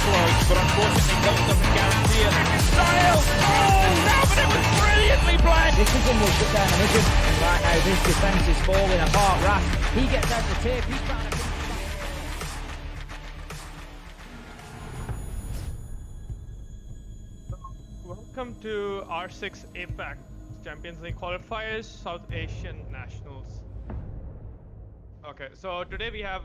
close, but unfortunately Coach doesn't guarantee it. Styles! Oh, no, but it was brilliantly played! This is in the shutdown mission. Right now, this defence is falling apart. Ras, he gets out the tape. He's trying to... Welcome to R6 APAC Champions League Qualifiers, South Asian Nationals. Okay, so today we have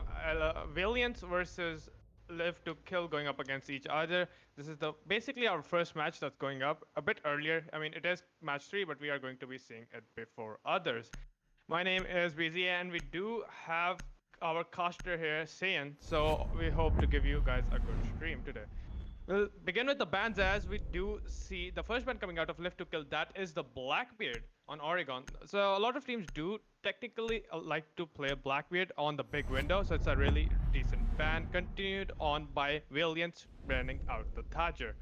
Valiants versus L2K going up against each other. This is basically our first match that's going up a bit earlier. I mean, it is match 3, but we are going to be seeing it before others. My name is BZ, and we do have our caster here, Sayan, so we hope to give you guys a good stream today. We'll begin with the bans, as we do see the first ban coming out of L2K. That is the Blackbeard on Oregon. So a lot of teams do technically like to play Blackbeard on the big window, so it's a really decent ban. Continued on by Valiants banning out the Thatcher.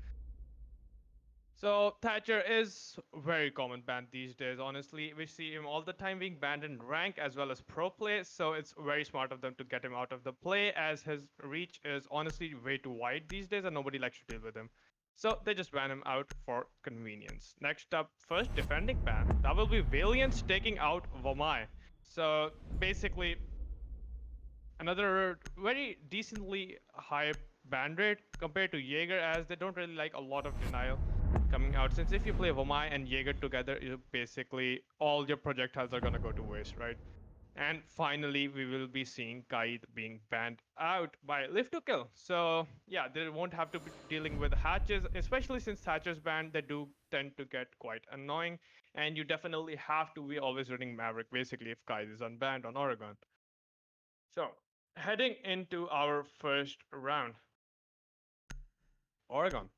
So Thatcher is very common ban these days, honestly. We see him all the time being banned in rank as well as pro play, so it's very smart of them to get him out of the play, as his reach is honestly way too wide these days and nobody likes to deal with him. So they just ban him out for convenience. Next up, first defending ban. That will be Valiants taking out Vomai. So basically, another very decently high ban rate compared to Jaeger, as they don't really like a lot of denial coming out, since if you play Vomai and Jaeger together, basically all your projectiles are gonna go to waste, right? And finally, we will be seeing Kaid being banned out by L2K. So yeah, they won't have to be dealing with hatches, especially since Thatcher's banned. They do tend to get quite annoying, and you definitely have to be always running Maverick basically if Kaid is unbanned on Oregon. So heading into our first round, Oregon.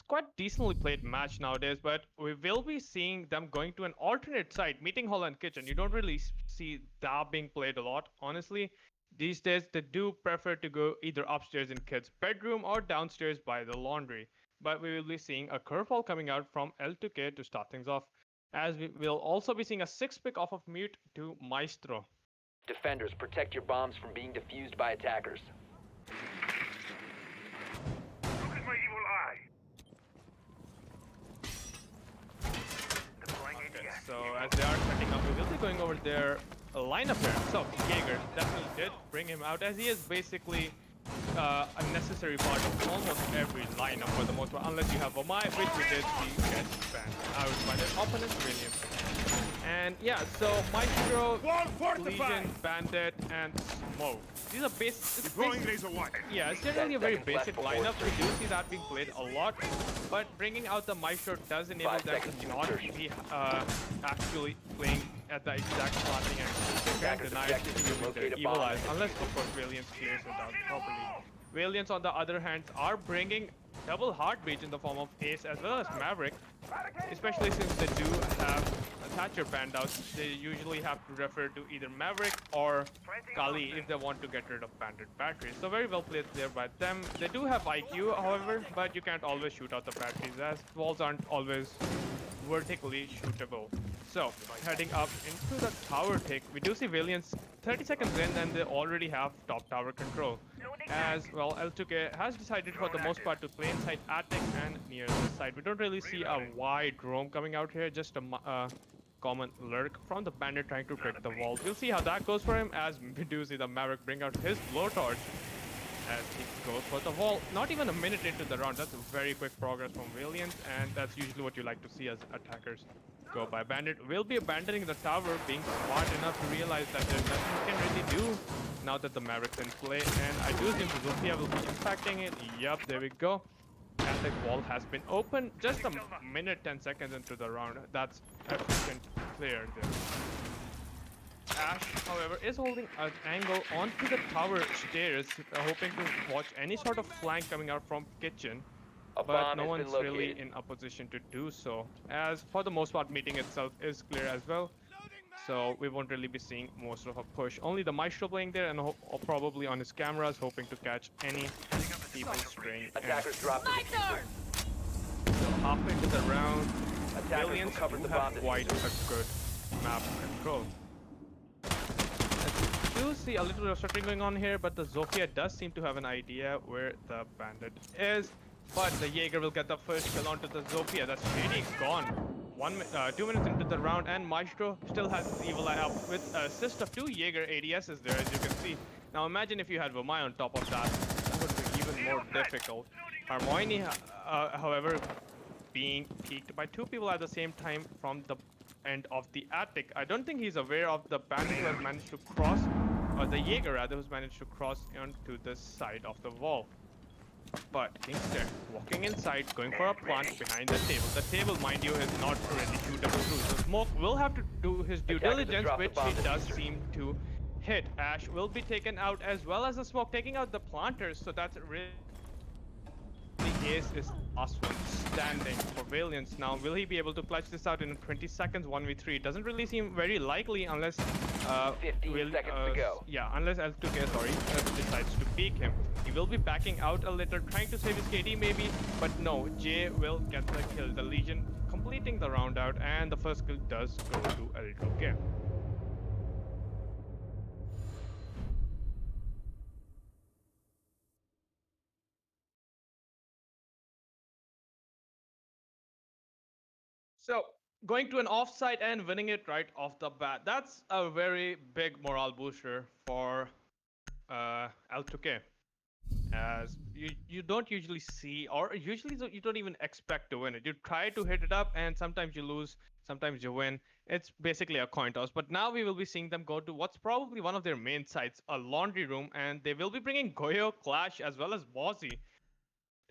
Quite decently played match nowadays, but we will be seeing them going to an alternate site, meeting hall and kitchen. You don't really see that being played a lot, honestly. These days, they do prefer to go either upstairs in kids' bedroom or downstairs by the laundry. But we will be seeing a curveball coming out from L2K to start things off, as we will also be seeing a 6-pick off of Mute to Maestro. Defenders, protect your bombs from being defused by attackers. Look at my evil eye. So as they are setting up, we will be going over their lineup here. So Jaeger definitely did bring him out, as he is basically a necessary part of almost every lineup for the most part, unless you have Vomai, which we did see get banned out by their opponents, Valiants. And yeah, so Maestro, Legion, Bandit, and Smoke. These are yeah, it's generally a very basic lineup. We do see that being played a lot, but bringing out the Maestro does enable them to not be actually playing at the exact starting angle. They can't deny it using their evil eyes, unless of course Valiants clears it out properly. Valiants, on the other hand, are bringing double heartbeat in the form of Ace as well as Maverick, especially since they do have a Thatcher banned out. They usually have to refer to either Maverick or Kali if they want to get rid of banded batteries. So very well played there by them. They do have IQ, however, but you can't always shoot out the batteries, as walls aren't always vertically shootable. So heading up into the tower take, we do see Valiants 30 seconds in and they already have top tower control. As well, L2K has decided for the most part to play inside attic and near the side. We don't really see a wide roam coming out here, just a common lurk from the bandit trying to break the wall. We'll see how that goes for him, as we do see the Maverick bring out his blowtorch as he goes for the wall. Not even a minute into the round. That's a very quick progress from Valiants, and that's usually what you like to see as attackers go by. Bandit will be abandoning the tower, being smart enough to realize that there's nothing he can really do now that the Maverick's in play, and I do think Zulfia will be impacting it. Yup, there we go. And the wall has been opened just a minute, 10 seconds into the round. That's efficient clear there. Ash, however, is holding an angle onto the tower stairs, hoping to watch any sort of flank coming out from kitchen. But no one's really in a position to do so, as for the most part meeting itself is clear as well. So we won't really be seeing most of a push. Only the Maestro playing there, and probably on his cameras, hoping to catch any people straying. Attackers drop. So half into the round, Valiants do have quite a good map control. As we do do see a little bit of stuttering going on here, but the Zofia does seem to have an idea where the bandit is. But the Jaeger will get the first kill onto the Zofia. That's really gone. 2 minutes into the round, and Maestro still has his evil eye up with assist of 2 Jaeger ADSs there, as you can see. Now imagine if you had Vermeil on top of that. That would be even more difficult. Hermione, however, being peeked by 2 people at the same time from the end of the attic. I don't think he's aware of the bandit who has managed to cross, or the Jaeger rather, who's managed to cross onto the side of the wall. But instead, walking inside, going for a plant behind the table. The table, mind you, is not really shootable through. So Smoke will have to do his due diligence, which he does seem to hit. Ash will be taken out, as well as the Smoke taking out the planters. So that's really Ace is last one standing for Valiants. Now, will he be able to clutch this out in 20 seconds, 1v3? It doesn't really seem very likely unless 15 seconds to go. Yeah, unless L2K, sorry, decides to peek him. He will be backing out a little, trying to save his KD maybe, but no, Jay will get the kill. The Legion completing the round out, and the first kill does go to L2K. So, going to an offsite and winning it right off the bat. That's a very big morale booster for L2K. As you don't usually see, or usually you don't even expect to win it. You try to hit it up, and sometimes you lose, sometimes you win. It's basically a coin toss. But now we will be seeing them go to what's probably one of their main sites, a laundry room, and they will be bringing Goyo, Clash, as well as Bozzy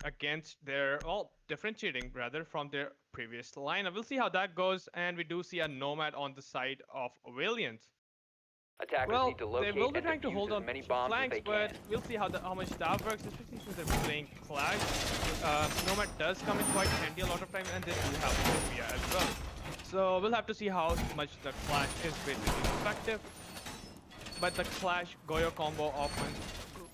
against their, well, differentiating rather from their previous lineup. We'll see how that goes, and we do see a Nomad on the side of Valiant. Attackers Well, need to they locate will be and trying to defuse hold as on many to bombs as flanks, they but can. we'll see how much that works, especially since they're playing Clash. Nomad does come in quite handy a lot of time, and they do have Sophia as well. So we'll have to see how much the Clash is basically effective. But the Clash Goyo combo often,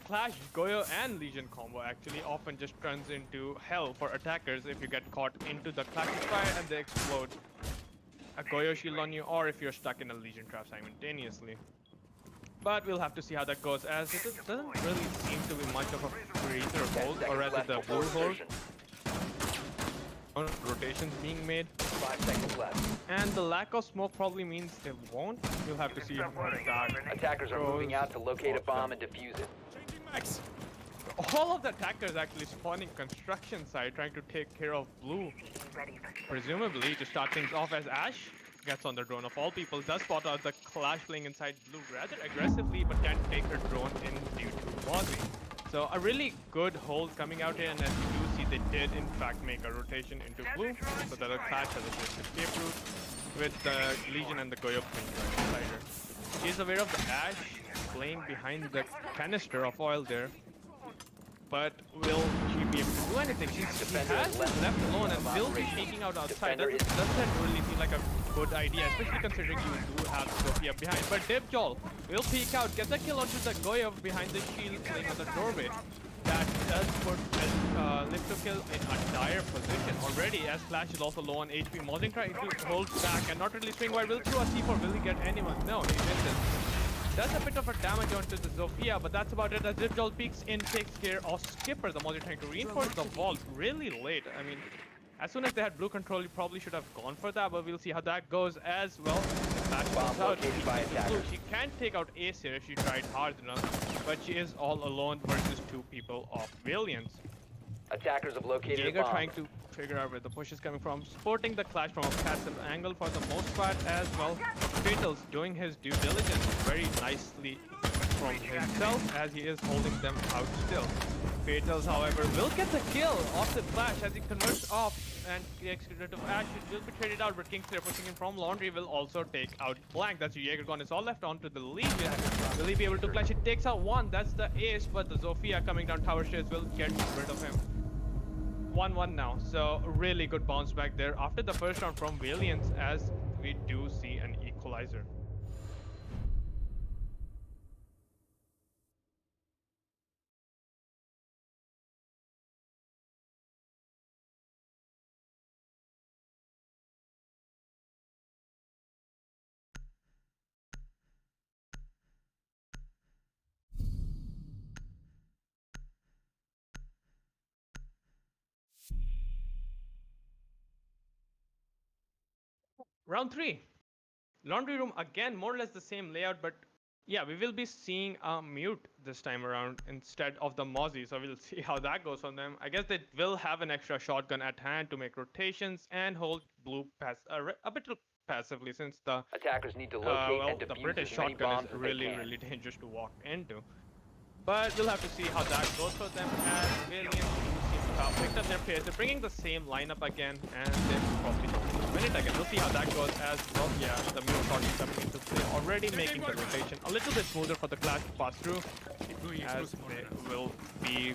Clash Goyo and Legion combo actually often just turns into hell for attackers if you get caught into the Clash's fire and they explode a Goyo shield on you, or if you're stuck in a Legion trap simultaneously. But we'll have to see how that goes, as it doesn't really seem to be much of a freezer hold, or rather the blue hold. Rotations being made. 5 seconds left. And the lack of smoke probably means they won't. We'll have to see how that Attackers are moving goes out to locate a for bomb them. and defuse it. Max. All of the attackers actually spawning construction site, trying to take care of blue. Presumably to start things off, as Ash gets on the drone of all people, does spot out the Clash playing inside blue rather aggressively, but can't take her drone in due to Bozzy. So a really good hold coming out here, and as you do see, they did in fact make a rotation into blue, so that the Clash has a safe escape route with the Legion and the Goyo playing right beside her. She's aware of the Ash playing behind the canister of oil there, but will she be able to do anything? She has been left alone and will be peeking out outside. Doesn't really seem like a good idea, especially considering you do have Sophia behind. But Dibjol will peek out, get the kill onto the Goyo behind the shield playing on the doorway. That does put Lift2Kill in a dire position already, as Clash is also low on HP. Mozzing trying to hold back and not really swing wide. Will throw a C4, will he get anyone? No, he misses. Does a bit of a damage onto the Zofia, but that's about it. As Dibjol peeks in, takes care of Skipper. The Mozzing trying to reinforce the vault really late. I mean, as soon as they had blue control, you probably should have gone for that, but we'll see how that goes as well. Clash comes out. She can't take out Ace here if she tried hard enough, but she is all alone versus 2 people of Valiants. Attackers have located a Jaeger bomb. trying to figure out where the push is coming from, supporting the Clash from a passive angle for the most part as well. Fatals doing his due diligence very nicely from himself, as he is holding them out still. Fatals, however, will get the kill off the Clash as he converts off, and the executive Ash will be traded out, but Kingslayer pushing him from Laundry will also take out Blank. That's Jaeger gone. It's all left onto the Legion. Will he be able to clutch it? Takes out one. That's the ace, but the Zofia coming down tower stairs will get rid of him. 1-1 now, so really good bounce back there after the first round from Valiants, as we do see an equalizer. Round 3. Laundry room again, more or less the same layout, but yeah, we will be seeing a mute this time around instead of the Mozzie, so we'll see how that goes on them. I guess they will have an extra shotgun at hand to make rotations and hold blue a bit passively, since the Attackers need to locate and the defuse British as many shotgun bombs is as they really, can. really dangerous to walk into. But we'll have to see how that goes for them, as Valiants seem to have picked up their pace. They're bringing the same lineup again, and they're probably not going to win it again. We'll see how that goes, as well. Yeah, the mute shot is coming into play, already making the rotation a little bit smoother for the Clash to pass through, as they will be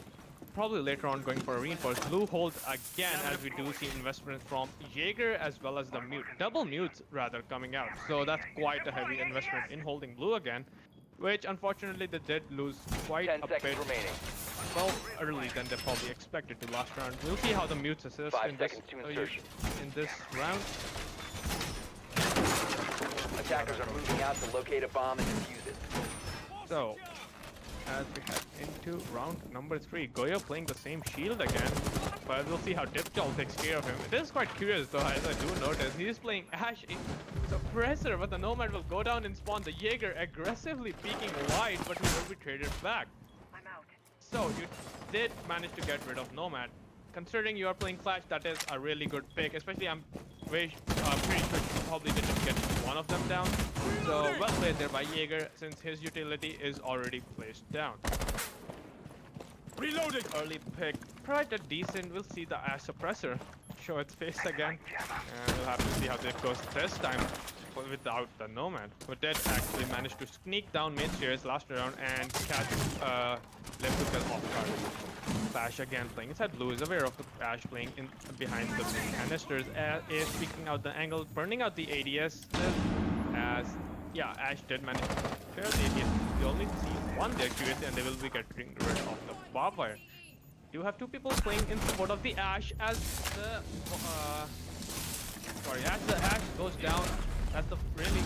probably later on going for a reinforce. Blue holds again, as we do see investment from Jaeger as well as the mute. Double mutes, rather, coming out. So that's quite a heavy investment in holding blue again, which unfortunately they did lose quite 10 a seconds bit, remaining. well, early than they probably expected to last round. We'll see how the mutes assist 5 in this, seconds to insertion. in this round. Attackers are moving out to locate a bomb and defuse it. So, as we head into round number 3, Goyo playing the same shield again, but we'll see how Dipjol takes care of him. It is quite curious though, as I do notice. He's playing Ash Suppressor, but the Nomad will go down and spawn the Jaeger, aggressively peeking wide, but he will be traded back. So, you did manage to get rid of Nomad. Considering you are playing Clash, that is a really good pick, especially I'm pretty sure you probably didn't get one of them down. So, well played there by Jaeger, since his utility is already placed down. Reloading. Early pick, quite a decent. We'll see the Ash Suppressor show its face again, and we'll have to see how it goes this time without the Nomad, who did actually manage to sneak down mid stairs last round and catch L2K off guard. Clash again playing inside. Blue is aware of the Ash playing in behind the canisters, is peeking out the angle, burning out the ADS, as yeah, Ash did manage to clear the ADS. We only see one there curiously, and they will be getting rid of the barbed wire. You have two people playing in support of the Ash, as the as the Ash goes down. That's the really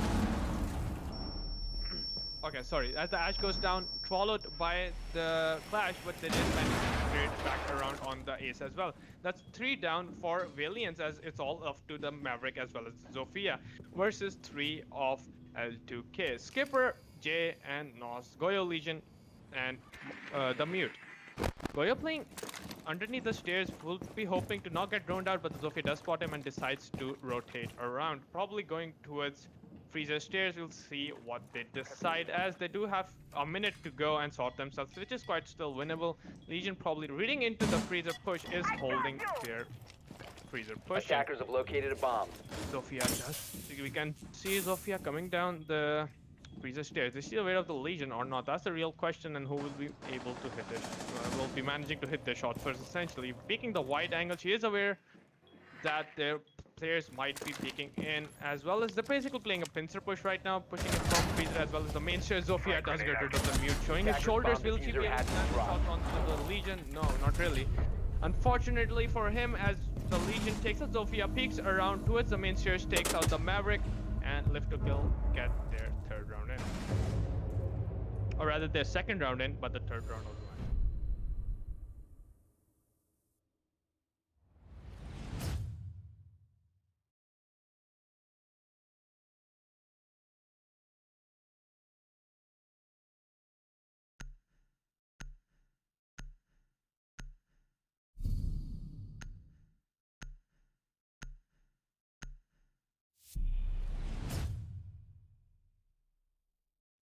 okay. Sorry, as the Ash goes down, followed by the Clash, but they did manage to trade back around on the Ace as well. That's 3 down for Valiants, as it's all up to the Maverick as well as Zofia, versus 3 of L2K. Skipper, Jay, and Nos. Goyo Legion, and the Mute. Goyo playing underneath the stairs, will be hoping to not get droned out, but Zofia does spot him and decides to rotate around. Probably going towards Freezer stairs. We'll see what they decide, as they do have a minute to go and sort themselves, which is quite still winnable. Legion probably reading into the Freezer push, is holding their Freezer push. Attackers have located a bomb. Zofia does. We can see Zofia coming down the Freezer stairs. Is she aware of the Legion or not? That's the real question, and who will be able to hit it. Will be managing to hit the shot first, essentially. Peeking the wide angle, she is aware that their players might be peeking in, as well as they're basically playing a pincer push right now, pushing it from Freezer as well as the main stairs. Zofia does get rid of the mute, showing his shoulders. Will she be able to land the shot onto the Legion? No, not really. Unfortunately for him, as the Legion takes out Zofia, peeks around towards the main stairs, takes out the Maverick, and L2K get their 3rd round in. Or rather, their 2nd round in, but the 3rd round of the match.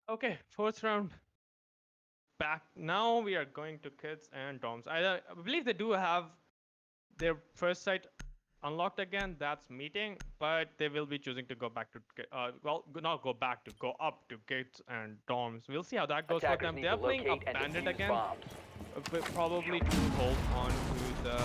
Okay, 4th round. Back. Now we are going to kids and doms. I believe they do have their first site unlocked again. That's meeting, but they will be choosing to go back to not go back, to go up to kids and doms. We'll see how that goes for them. They are playing a bandit again, but probably to hold on to the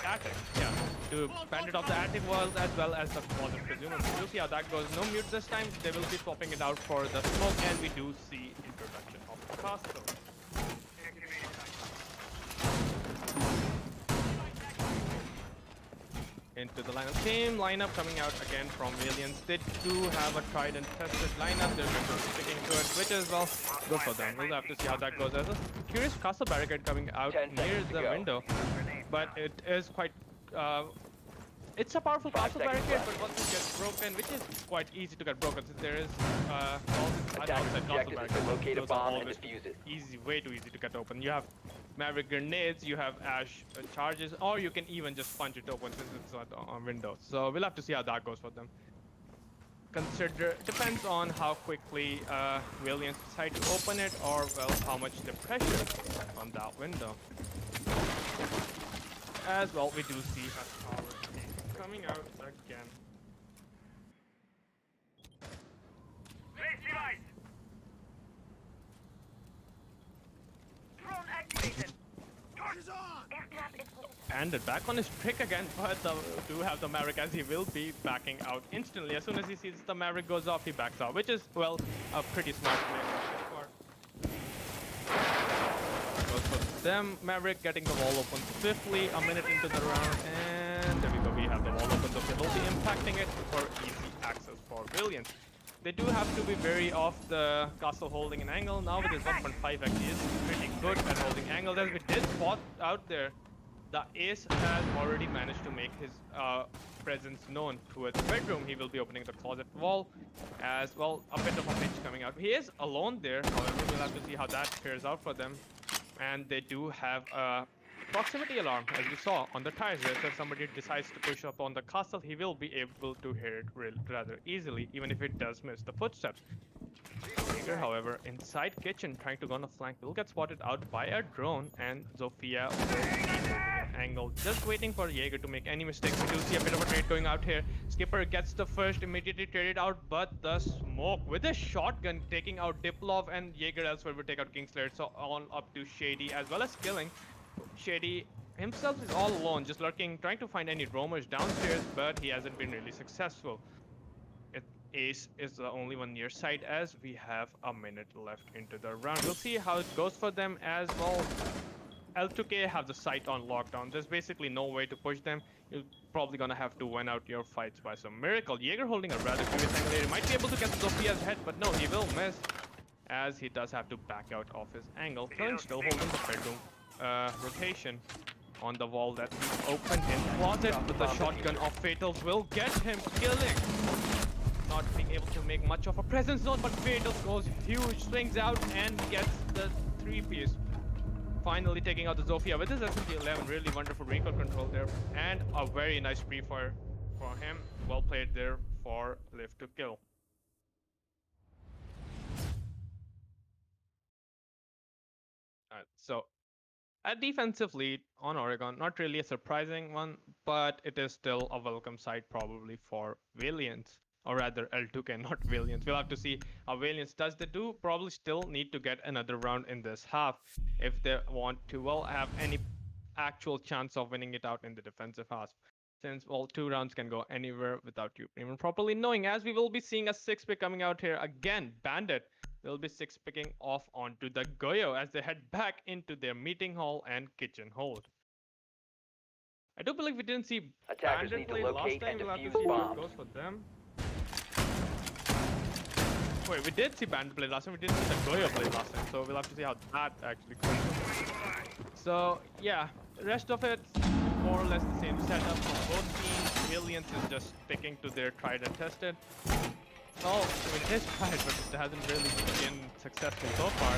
attic. Yeah, to bandit of the attic world as well as the closet, presumably. We'll see how that goes. No mute this time. They will be swapping it out for the smoke, and we do see introduction of the castle. Into the lineup. Same lineup coming out again from Valiants. They do have a tried and tested lineup. They're going to be sticking to it, which is, well, good for them. We'll have to see how that goes. There's a curious castle barricade coming out near the window, but it is quite It's a powerful 5 castle seconds barricade, left. but once it gets broken, which is quite easy to get broken since there is an Attackers' outside castle objective is to barricade. locate a Those are bomb and always defuse it. easy, way too easy to get open. You have Maverick grenades, you have Ash charges, or you can even just punch it open since it's not on Windows. So we'll have to see how that goes for them. Depends on how quickly Valiants decide to open it, or well, how much the pressure on that window. As well, we do see a tower coming out again. LYSE light. Drone activated. Torches on. And back on his trick again, but do have the Maverick as he will be backing out instantly. As soon as he sees the Maverick goes off, he backs out, which is, well, a pretty smart play. Goes for them. Maverick getting the wall open swiftly, a minute into the round, and there we go, we have the wall open, so they will be impacting it for easy access for Valiants. They do have to be very off the castle holding an angle. Now with his 1.5x, he is pretty good at holding angles. As we did spot out there, the ace has already managed to make his presence known towards the bedroom. He will be opening the closet wall as well. A bit of a pinch coming out. He is alone there. However, we'll have to see how that fares out for them. And they do have a proximity alarm, as we saw on the tires there. So if somebody decides to push up on the castle, he will be able to hear it rather easily, even if it does miss the footsteps. Jaeger, however, inside kitchen, trying to go on a flank, will get spotted out by a drone, and Zofia will be holding an angle, just waiting for Jaeger to make any mistakes. We do see a bit of a trade going out here. Skipper gets the first, immediately traded out, but the smoke with a shotgun taking out Diplov, and Jaeger elsewhere will take out Kingslayer. So all up to Shady as well as killing. Shady himself is all alone, just lurking, trying to find any roamers downstairs, but he hasn't been really successful. Ace is the only one near site as we have a minute left into the round. We'll see how it goes for them as well. L2K have the site on lockdown. There's basically no way to push them. You're probably gonna have to win out your fights by some miracle. Jaeger holding a rather curious angle here. He might be able to get Zofia's head, but no, he will miss as he does have to back out of his angle. Killing still holding the bedroom rotation on the wall that he opened in closet with the shotgun of Fatals will get him killing. Not being able to make much of a presence zone, but Fatals goes huge, swings out and gets the 3-piece. Finally taking out the Zofia with his SMG-11. Really wonderful recoil control there, and a very nice pre-fire for him. Well played there for Live to Kill. Alright, so a defensive lead on Oregon, not really a surprising one, but it is still a welcome sight probably for Valiants. Or rather L2K, not Valiants. We'll have to see how Valiants does. They do probably still need to get another round in this half if they want to, well, have any actual chance of winning it out in the defensive half. Since, well, 2 rounds can go anywhere without you even properly knowing, as we will be seeing a 6-pick coming out here again. Bandit will be 6-picking off onto the Goyo as they head back into their meeting hall and kitchen hold. I do believe we didn't see Attackers Bandit need to play last locate time. and We'll have to defuse see how it bombs. goes for them. Wait, we did see Bandit play last time. We didn't see the Goyo play last time, so we'll have to see how that actually goes. So yeah, the rest of it more or less the same setup for both teams. Valiants is just sticking to their tried and tested. Well, I mean, it is tried, but it hasn't really been successful so far.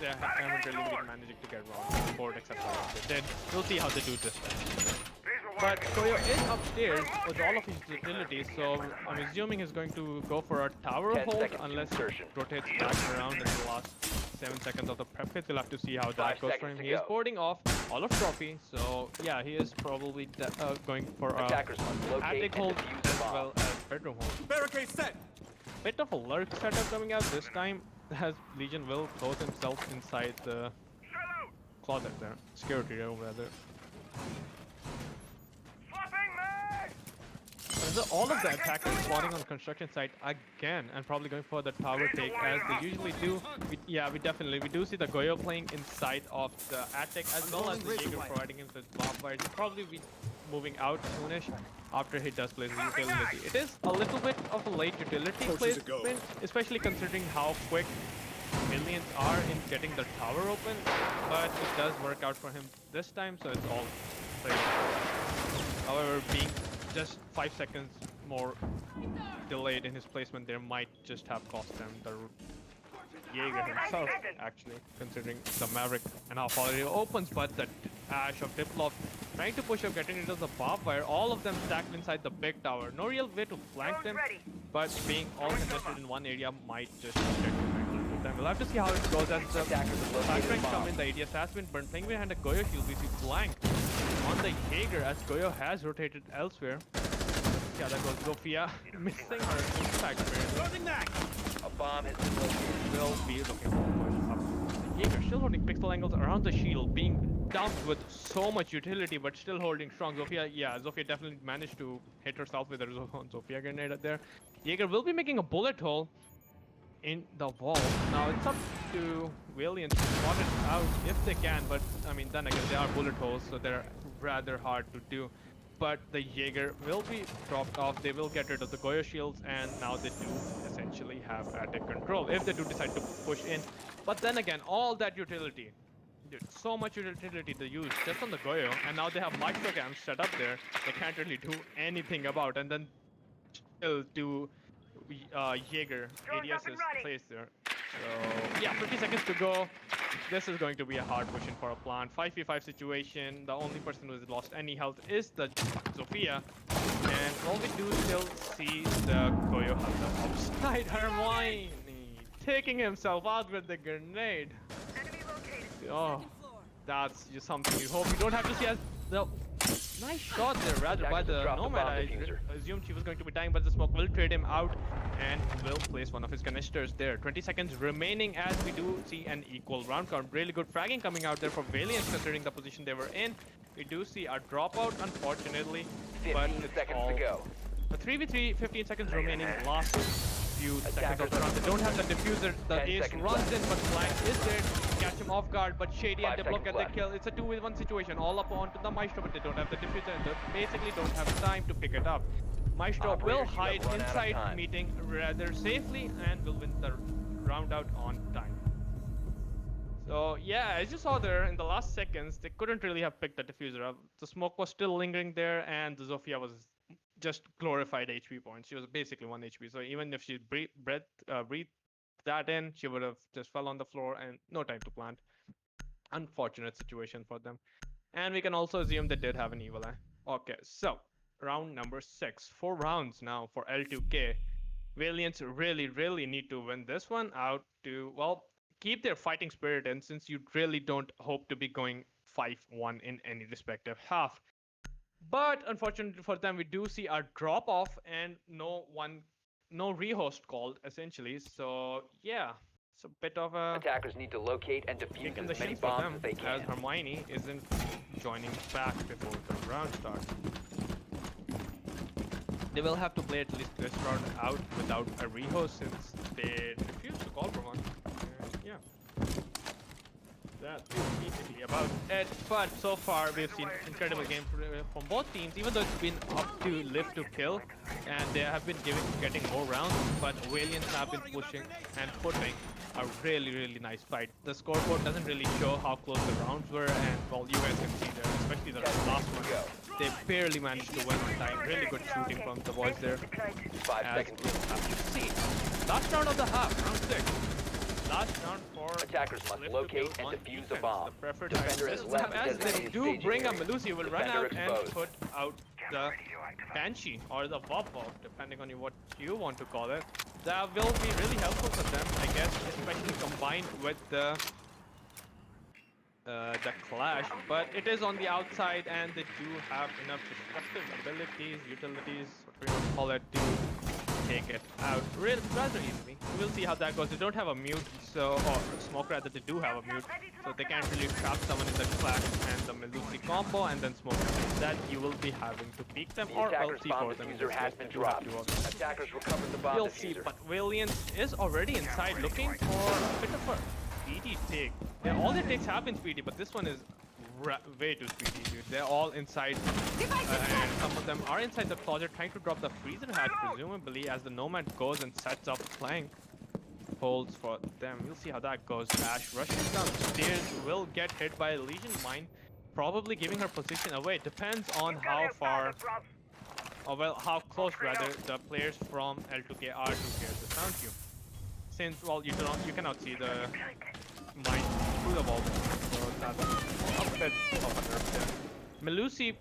They haven't really been managing to get around the board except for what they did. We'll see how they do this time. But Goyo is upstairs with all of his utilities, so I'm assuming he's going to go for a tower 10 hold seconds to unless insertion. it rotates back around in the last 7 seconds of the prep phase. We'll have to see how 5 that goes for him. seconds to He is go. boarding off all of Trophy, so yeah, he is probably going for a Attackers must locate attic and hold defuse the as bomb. well as bedroom hold. Barricade set. Bit of a lurk setup coming out this time, as Legion will close himself inside the closet there. Security room rather. So all of the attackers spawning on the construction site again, and probably going for the tower take as they usually do. We do see the Goyo playing inside of the attic as well as the Jaeger providing him with bomb fires. He'll probably be moving out soonish after he does place his utility. It is a little bit of a late utility placement, especially considering how quick Valiants are in getting the tower open, but it does work out for him this time, so it's all played. However, being just 5 seconds more delayed in his placement there might just have cost them the Jaeger himself, actually, considering the Maverick and how far it opens, but the Ash of Diplop trying to push up, getting into the barbed wire, all of them stacked inside the big tower. No real way to flank them, but being all congested in one area might just get them. We'll have to see how it goes as the flashbangs come in. The ADS has been burned. Playing behind a Goyo shield, we see flank on the Jaeger as Goyo has rotated elsewhere. Yeah, that goes Zofia missing her impact barrier. A bomb has been located. Will be looking for a push up. The Jaeger still holding pixel angles around the shield, being dumped with so much utility, but still holding strong. Zofia, yeah, Zofia definitely managed to hit herself with a Zofia grenade there. Jaeger will be making a bullet hole in the wall. Now it's up to Valiants to spot it out if they can, but I mean, then again, they are bullet holes, so they're rather hard to do. But the Jaeger will be dropped off. They will get rid of the Goyo shields, and now they do essentially have added control if they do decide to push in. But then again, all that utility, dude, so much utility they use just on the Goyo, and now they have micro cams set up there. They can't really do anything about, and then still do Jaeger ADS is placed there. So yeah, 50 seconds to go. This is going to be a hard push in for a plant. 5v5 situation. The only person who has lost any health is the Zofia. And all we do still see the Goyo on the upside. Hermione taking himself out with the grenade. Oh, that's just something you hope you don't have to see as the nice shot there, rather, by the Nomad. I assumed she was going to be dying, but the smoke will trade him out and will place one of his canisters there. 20 seconds remaining as we do see an equal round count. Really good fragging coming out there for Valiants considering the position they were in. We do see a dropout, unfortunately, but 15 it's seconds all to go. a 3v3, 15 seconds remaining. Last few seconds of the round. They don't have the diffuser. The ace runs in, but flank is there. Catch him off guard, but Shady and Diplo get the kill. It's a 2v1 situation. All up onto the Maestro, but they don't have the diffuser and they basically don't have time to pick it up. Maestro will hide inside meeting rather safely and will win the round out on time. So yeah, as you saw there in the last seconds, they couldn't really have picked the diffuser up. The smoke was still lingering there, and the Zofia was just glorified HP points. She was basically 1 HP. So even if she breathed that in, she would have just fell on the floor and no time to plant. Unfortunate situation for them. And we can also assume they did have an evil eye. Okay, so round number 6. 4 rounds now for L2K. Valiants really need to win this one out to, well, keep their fighting spirit in, since you really don't hope to be going 5-1 in any respective half. But unfortunately for them, we do see a drop off and no rehost called essentially. So yeah, it's a bit of a Attackers need to locate and defuse in as the many shins for bombs them, as they can. as Hermione isn't joining back before the round starts. They will have to play at least this round out without a rehost since they refused to call for one. Yeah. That's basically about it. But so far, we've seen incredible game from both teams, even though it's been up to live to kill, and they have been getting more rounds, but Valiants have been pushing and putting a really nice fight. The scoreboard doesn't really show how close the rounds were, and well, you guys can see there, especially the last one, they barely managed to win on time. Really good shooting from the boys there. 5 seconds. We'll have to see. Last round of the half, round 6. Last round for Attackers must locate and defuse a bomb. The preferred Defender time. has left the As they designated do staging bring a area. Melusi, will run Defender out and exposed. put out the Banshee or the Bob, depending on what you want to call it. That will be really helpful for them, I guess, especially combined with the Clash. But it is on the outside, and they do have enough destructive abilities, utilities, whatever you want to call it, to take it out rather easily. We'll see how that goes. They don't have a mute, or smoke rather, they do have a mute, so they can't really trap someone in the Clash and the Melusi combo and then smoke. That you will be having to peek them, or well, Attacker's bomb C4 them. diffuser has been dropped. Attackers recovered the bomb We'll see, diffuser. but Valiants is already inside looking for a bit of a speedy take. Yeah, all their takes have been speedy, but this one is way too speedy, dude. They're all inside, and some of them are inside the closet trying to drop the freezer hatch, presumably, as the Nomad goes and sets up flank holds for them. We'll see how that goes. Ash rushes downstairs, will get hit by a Legion mine, probably giving her position away. Depends on how far or well, how close rather the players from L2K are to Gears around you. Since well, you cannot see the mine through the wall, so that's a bit of a nerf there. Melusi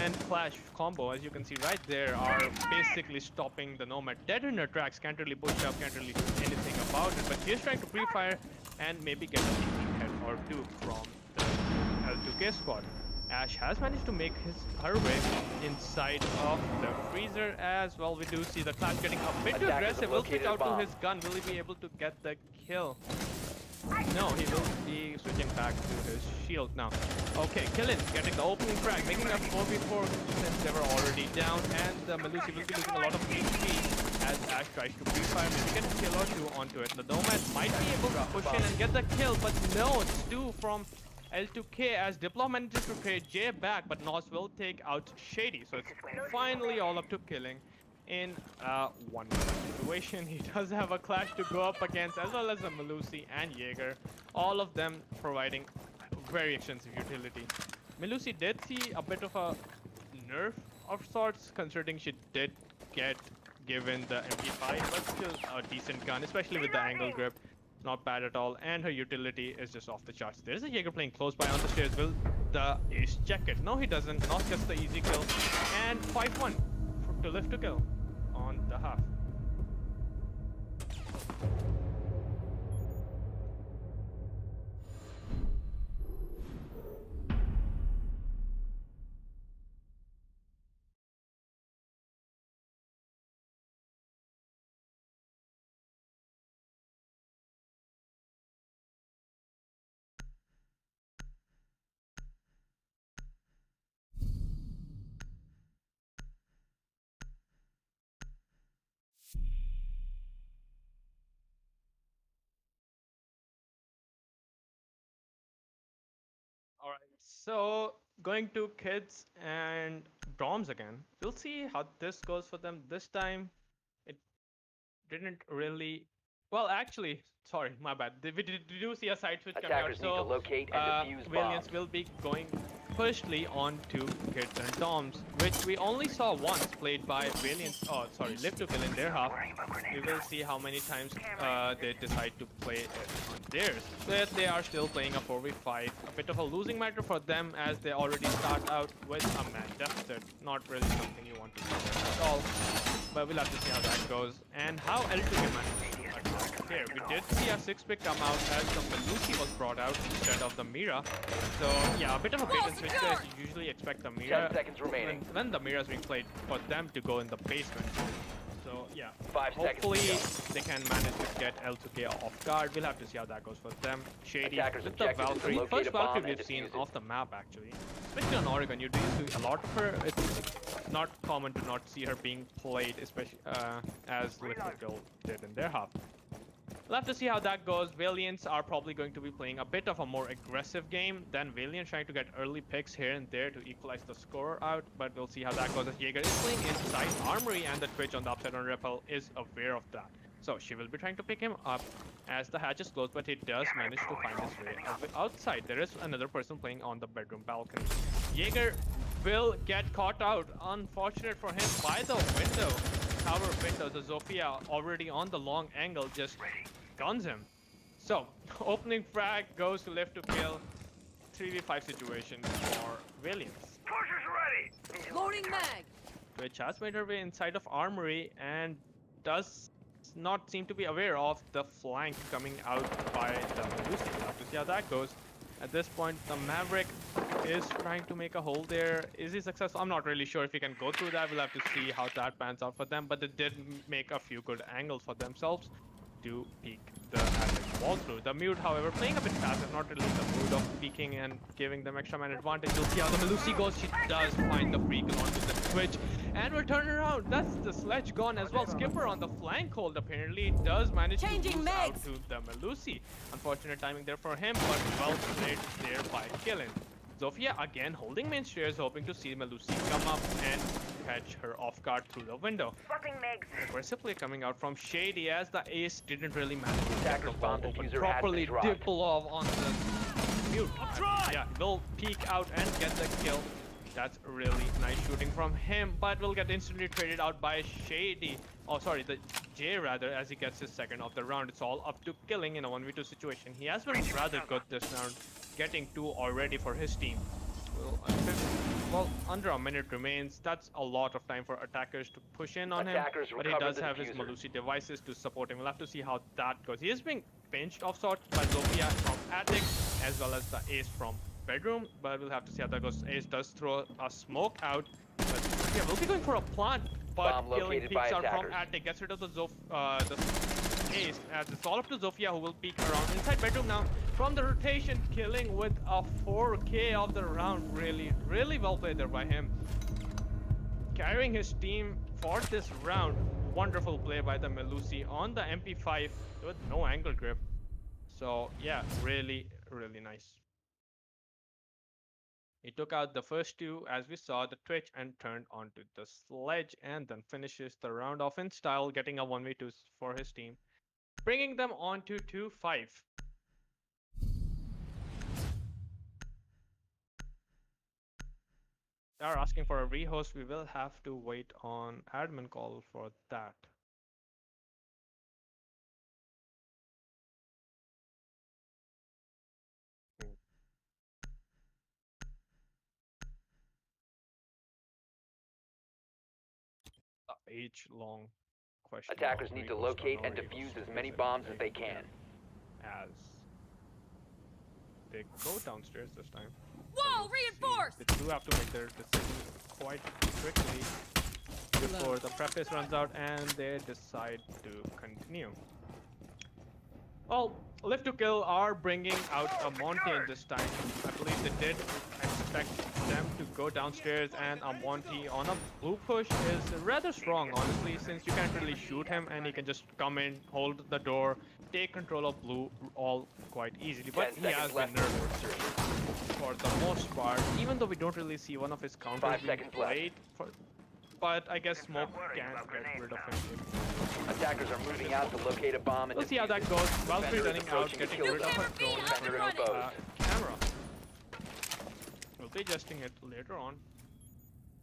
and Clash combo, as you can see right there, are basically stopping the Nomad dead in her tracks. Can't really push up, can't really do anything about it. But she's trying to pre-fire and maybe get a sneaky head or two from the L2K squad. Ash has managed to make her way inside of the freezer as well. We do see the Clash getting a bit too aggressive. Will switch out to his gun. Will he be able to get the kill? No, he will be switching back to his shield now. Okay, Killin getting the opening frag, making a 4v4 since they were already down, and Melusi will be losing a lot of HP as Ash tries to pre-fire, maybe get a kill or two onto it. The Nomad might be able to push in and get the kill, but no, it's two from L2K as Diplo manages to trade J back, but Nos will take out Shady. So it's finally all up to Killing in one situation. He does have a Clash to go up against, as well as a Melusi and Jaeger, all of them providing very extensive utility. Melusi did see a bit of a nerf of sorts, considering she did get given the MP5, but still a decent gun, especially with the angle grip. Not bad at all, and her utility is just off the charts. There's a Jaeger playing close by on the stairs. Will the ace check it? No, he doesn't. Nos gets the easy kill, and 5-1 to live to kill on the half. Alright, so going to kids and Broms again. We'll see how this goes for them. This time, it didn't really... Well, actually, sorry, my bad. We do see a side switch coming out, Attackers need to so locate and defuse Valiants bombs. will be going firstly on to kids and Doms, which we only saw once played by Valiants, oh sorry, Live to Kill in their half. We will see how many times they decide to play it on theirs. But they are still playing a 4v5, a bit of a losing matter for them as they already start out with a man deficit. Not really something you want to see at all, but we'll have to see how that goes and how L2K manages to attack here. We did see a 6-pick come out as the Melusi was brought out instead of the Mira. So yeah, a bit of a bait and switch there. You usually expect the Mira 10 seconds remaining. when the Mira is being played for them to go in the basement. So yeah, 5 seconds hopefully to they can manage to get L2K off guard. We'll have to see how that goes for them. Shady Attackers' with the objective is to Valkyrie. locate First a bomb Valkyrie and we've seen defuse it. off the map actually. Especially on Oregon, you do see a lot of her. It's not common to not see her being played, especially as Little did in their half. We'll have to see how that goes. Valiants are probably going to be playing a bit of a more aggressive game than Valiant, trying to get early picks here and there to equalize the score out, but we'll see how that goes as Jaeger is playing inside Armory and the Twitch on the upside on Repel is aware of that. So she will be trying to pick him up as the hatch is closed, but he does manage to find his way outside. There is another person playing on the bedroom balcony. Jaeger will get caught out. Unfortunate for him by the window. Tower window. The Zofia already on the long angle just guns him. So opening frag goes to Live to Kill. 3v5 situation for Valiants. Torches ready. Loading mag. Twitch has made her way inside of Armory and does not seem to be aware of the flank coming out by the Melusi. We'll have to see how that goes. At this point, the Maverick is trying to make a hole there. Is he successful? I'm not really sure if he can go through that. We'll have to see how that pans out for them. But they did make a few good angles for themselves to peek the average wall through. The Mute, however, playing a bit passive, not really in the mood of peeking and giving them extra man advantage. You'll see how the Melusi goes. She does find the free kill onto the Twitch. And we'll turn around. That's the sledge gone as well. Skipper on the flank hold apparently does manage to lose out to the Melusi. Unfortunate timing there for him, but well played there by Killen. Zofia again holding main stairs, hoping to see Melusi come up and catch her off guard through the window. Swapping Megs. Aggressively coming out from Shady as the ace didn't really manage to get the Attacker's ball bomb open diffuser has properly. been dropped. Dipolov on the Mute. Yeah, he'll peek out and get the kill. That's really nice shooting from him, but will get instantly traded out by Shady. Oh, sorry, the J rather, as he gets his second of the round. It's all up to Killing in a 1v2 situation. He has been rather good this round, getting 2 already for his team. Well, under a minute remains. That's a lot of time for attackers to push in on him, but he does have his Melusi devices to support him. We'll have to see how that goes. He is being pinched of sorts by Zofia from Attic, as well as the Ace from Bedroom, but we'll have to see how that goes. Ace does throw a smoke out, but yeah, we'll be going for a plant, but Killing peeks out from Attic, gets rid of the Ace, as it's all up to Zofia, who will peek around inside Bedroom now. From the rotation, Killing with a 4K of the round. Really well played there by him. Carrying his team for this round. Wonderful play by the Melusi on the MP5 with no angle grip. So yeah, really nice. He took out the first 2, as we saw, the Twitch, and turned onto the Sledge, and then finishes the round off in style, getting a 1v2 for his team, bringing them on to 2-5. They are asking for a rehost. We will have to wait on admin call for that. Age-long question. Attackers need to locate and defuse as many bombs as they can. As they go downstairs this time. Wall reinforced! They do have to make their decision quite quickly before the preface runs out, and they decide to continue. Well, L2K are bringing out a Monty this time. I believe they did expect them to go downstairs, and a Monty on a blue push is rather strong, honestly, since you can't really shoot him and he can just come in, hold the door, take control of blue all quite easily. But he has been nervous for the most part, even though we don't really see one of his counters being played. But I guess Smoke can get rid of him. Attackers are moving out to locate a bomb and we'll see how that goes. Valkyrie running out, getting rid of her drone camera. We'll be adjusting it later on.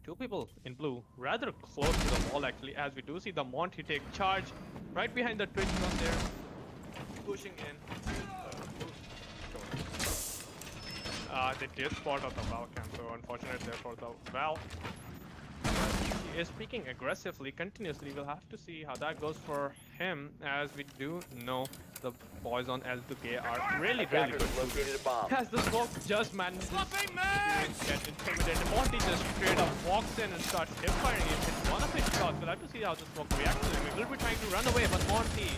2 people in blue, rather close to the wall actually, as we do see the Monty take charge right behind the Twitch one there, pushing in. They did spot on the Val cam, so unfortunate there for the Val. He is speaking aggressively, continuously. We'll have to see how that goes for him, as we do know the boys on L2K are really good. As the Smoke just manages to get intimidated, Monty just straight up walks in and starts hip firing him. It's one of his shots. We'll have to see how the Smoke reacts to him. He will be trying to run away, but Monty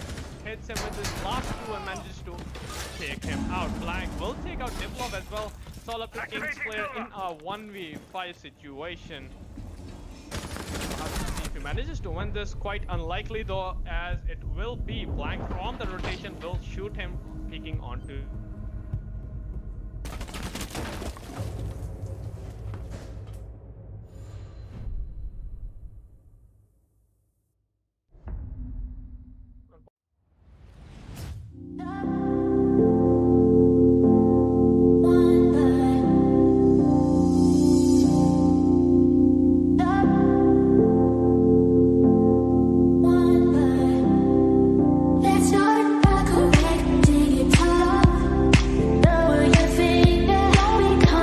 hits him with his last 2 and manages to take him out. Blank will take out Diplov as well. It's all up to Kingslayer in a 1v5 situation. If he manages to win this, quite unlikely though, as it will be Blank from the rotation will shoot him, peeking onto. Let's start back, okay, dig it up. Know where your finger, how we come.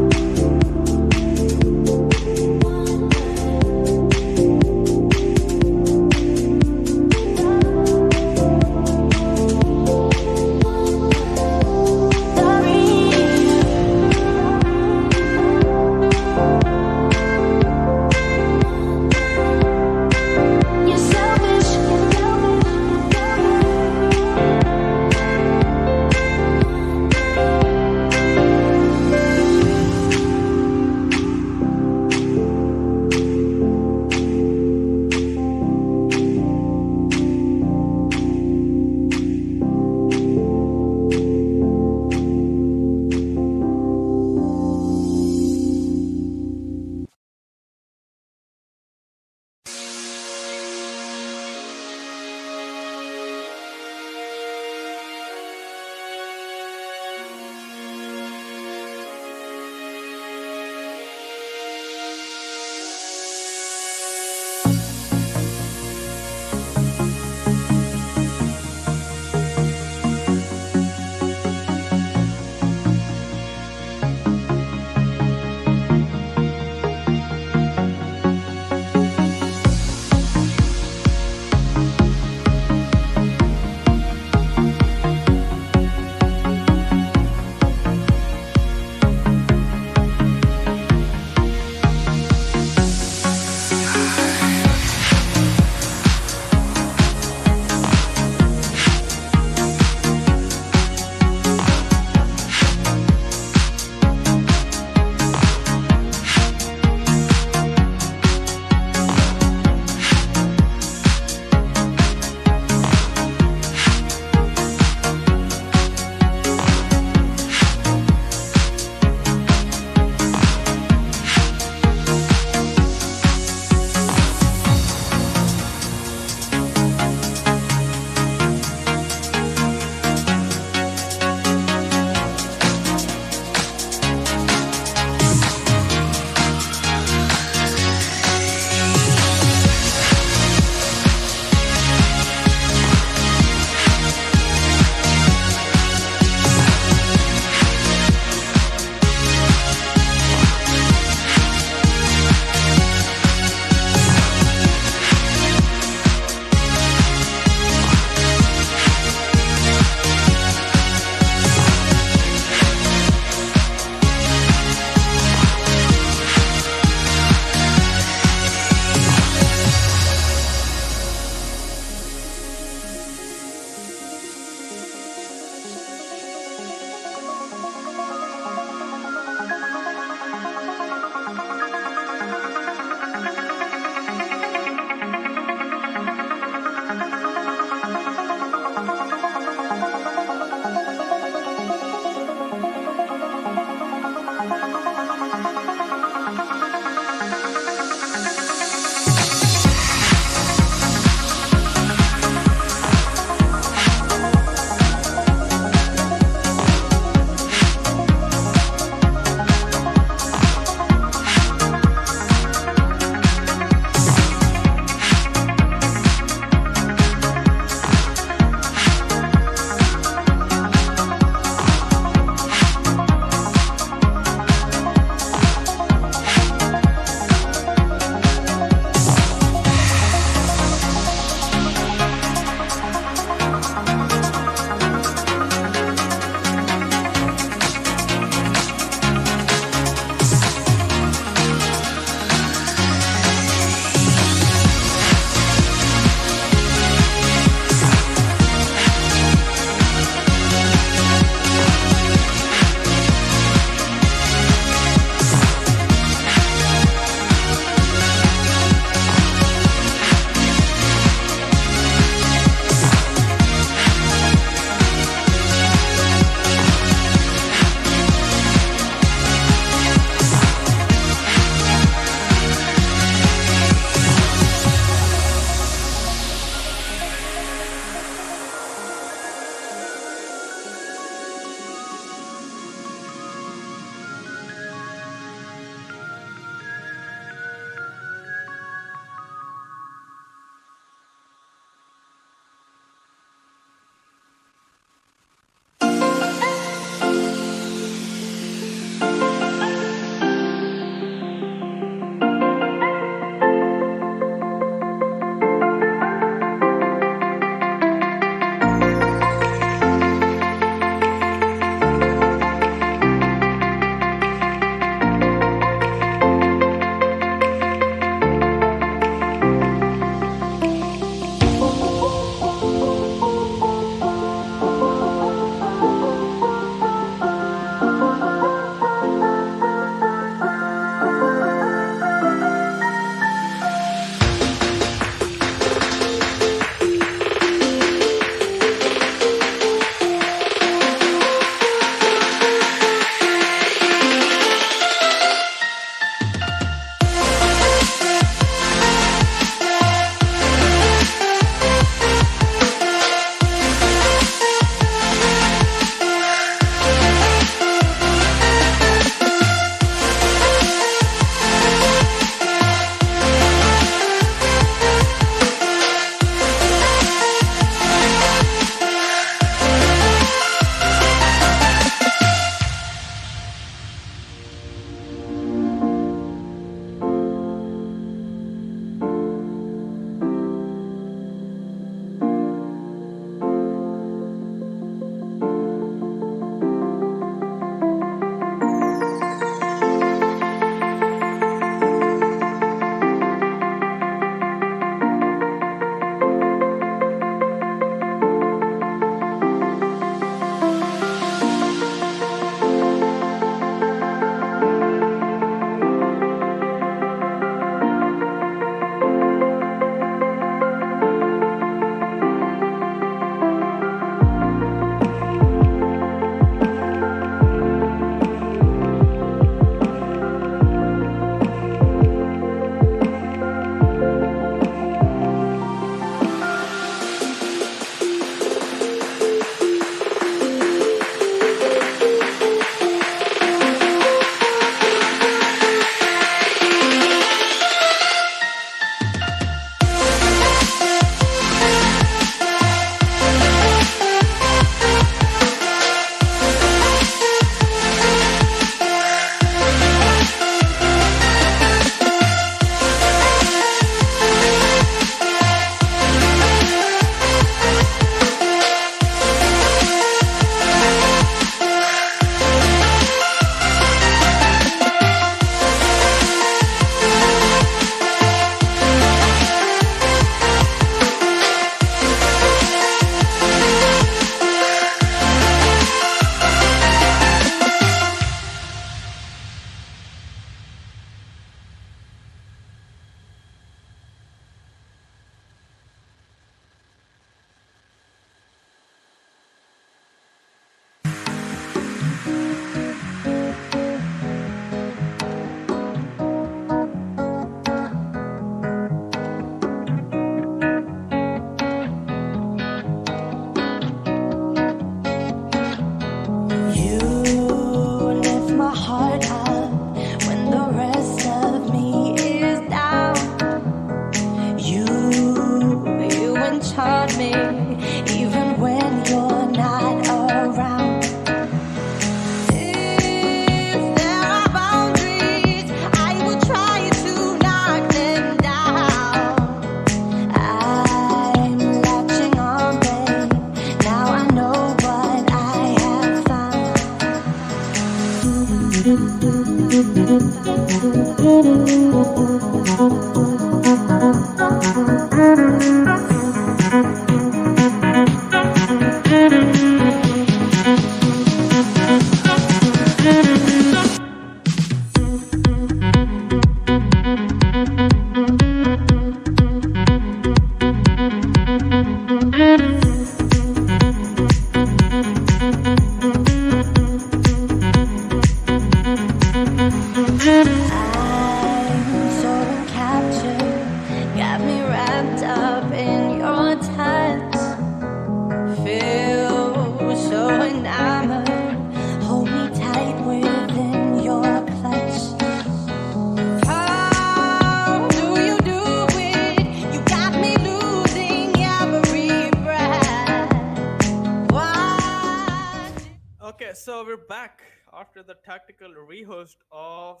Okay, so we're back after the tactical rehost of,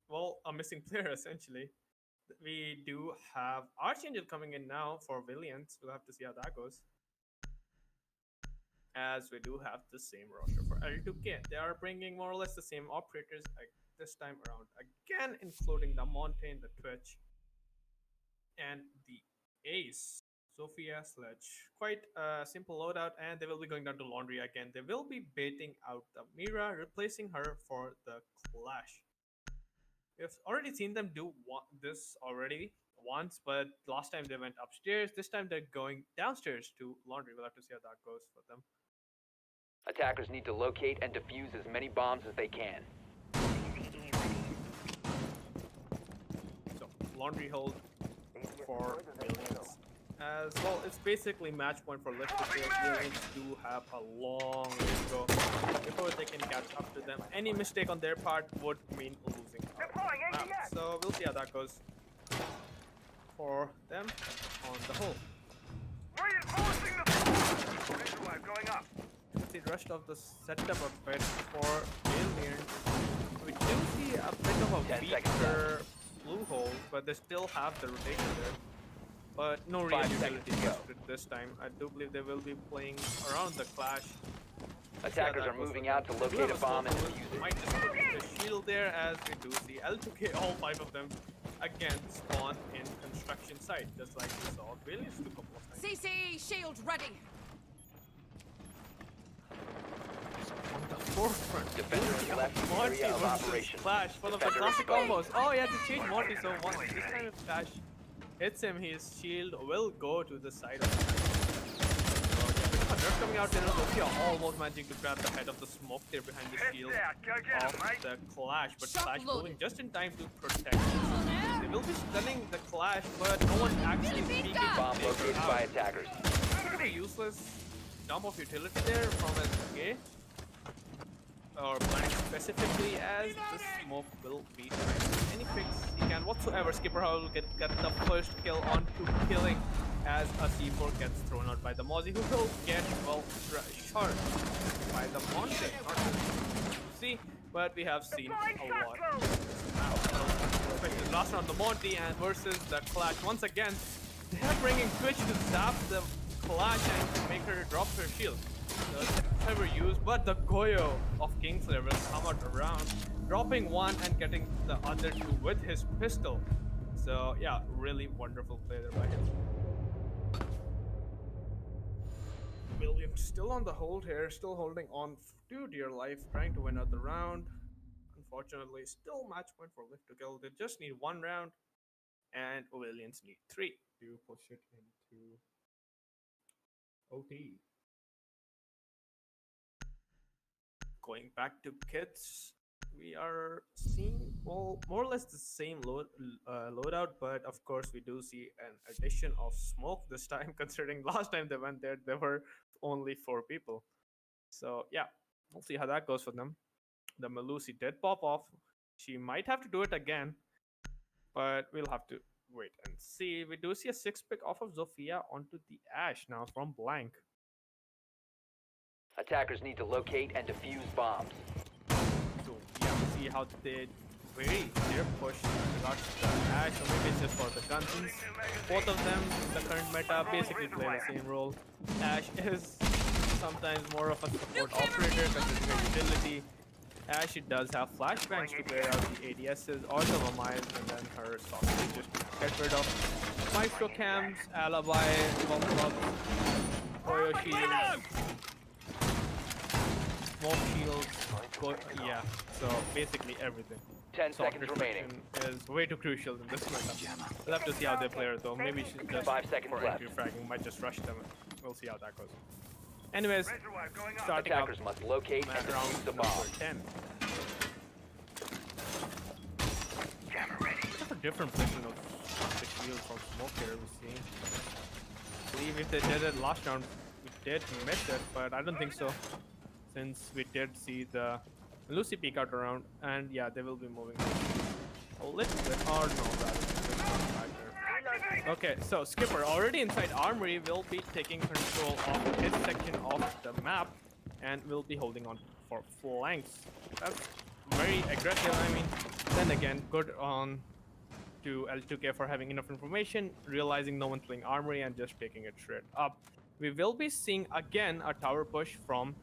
well, a missing player essentially. We do have Archangel coming in now for Valiants. We'll have to see how that goes. As we do have the same roster for L2K. They are bringing more or less the same operators this time around. Again, including the Mountain, the Twitch, and the Ace. Sophia Sledge. Quite a simple loadout, and they will be going down to Laundry again. They will be baiting out the Mira, replacing her for the Clash. We've already seen them do this already once, but last time they went upstairs. This time they're going downstairs to Laundry. We'll have to see how that goes for them. Attackers need to locate and defuse as many bombs as they can. So, Laundry hold for Valiants. As well, it's basically match point for Lift because Valiants do have a long way to go before they can catch up to them. Any mistake on their part would mean losing out. So we'll see how that goes for them on the whole. Reinforcing the visual going up. With the rest of the setup a bit for Valiants, we do see a bit of a 10 seconds weaker blue hole, but they still have the rotation there. But no real 5 utility seconds to go. tested this time. I do believe they will be playing around the Clash. Attackers are moving out to locate a bomb and defuse it. Might just put the shield there, as we do see L2K, all 5 of them, again spawn in construction site, just like we saw Valiants a couple of times. CC shield ready. On the forefront, Defenders left the Monty area of versus operation. Clash, one of the Defenders classic exposed. combos. Oh, he had to change Monty, so once this time if Clash hits him, his shield will go to the side of him. So, yeah, coming out there, Sophia almost managing to grab the head of the smoke there behind the shield Go get of him, mate. the Clash, but Shot Clash loaded. moving just in time to protect him. They will be stunning the Clash, but no one actually peeking to Bomb take her located out. by attackers. Pretty useless dump of utility there from SK. Or planning specifically, as the smoke will be trying any picks he can whatsoever. Skipper Howell will get the first kill on to killing, as a C4 gets thrown out by the Mozzie, who will get, well, shot by the Monte. Not really see, but we have seen a lot now. Especially last round, the Monty and versus the Clash. Once again, they're bringing Twitch to zap the Clash and to make her drop her shield. Never used, but the Goyo of Kingslayer will come out around, dropping one and getting the other two with his pistol. So yeah, really wonderful play there by him. William still on the hold here, still holding on to dear life, trying to win out the round. Unfortunately, still match point for Lift to Kill. They just need 1 round, and Williams need 3 to push it into OT. Going back to kits, we are seeing, well, more or less the same loadout, but of course we do see an addition of smoke this time, considering last time they went there were only 4 people. So yeah, we'll see how that goes for them. The Melusi did pop off. She might have to do it again, but we'll have to wait and see. We do see a 6-pick off of Zofia onto the Ash now from Blank. Attackers need to locate and defuse bombs. So yeah, we'll see how they vary their push in regards to the Ash, or maybe it's just for the guns. Since both of them in the current meta basically play the same role. Ash is sometimes more of a support operator considering her utility, as she does have flashbangs to clear out the ADSs or the mines, and then her software just get rid of micro cams, alibi, bomb blocks, Oyo shields, smoke shields, yeah, so basically everything. 10 seconds Software remaining. is way too crucial in this matchup. We'll have to see how they play it though. Maybe she's just 5 seconds for left. entry fragging, might just rush them. We'll see how that goes. Anyways, Razor wire going up. starting up Attackers must locate and round defuse the number bomb. 10. Camera ready. It's a different placement of the shield from smoke here we see. I believe if they did it last round, we did miss it, but I don't think so. Since we did see the Lucy peek out around, and yeah, they will be moving a little bit, or no, okay, so Skipper already inside Armory will be taking control of his section of the map and will be holding on for flanks. That's very aggressive. I mean, then again, good on to L2K for having enough information, realizing no one's playing Armory and just taking it straight up. We will be seeing again a tower push from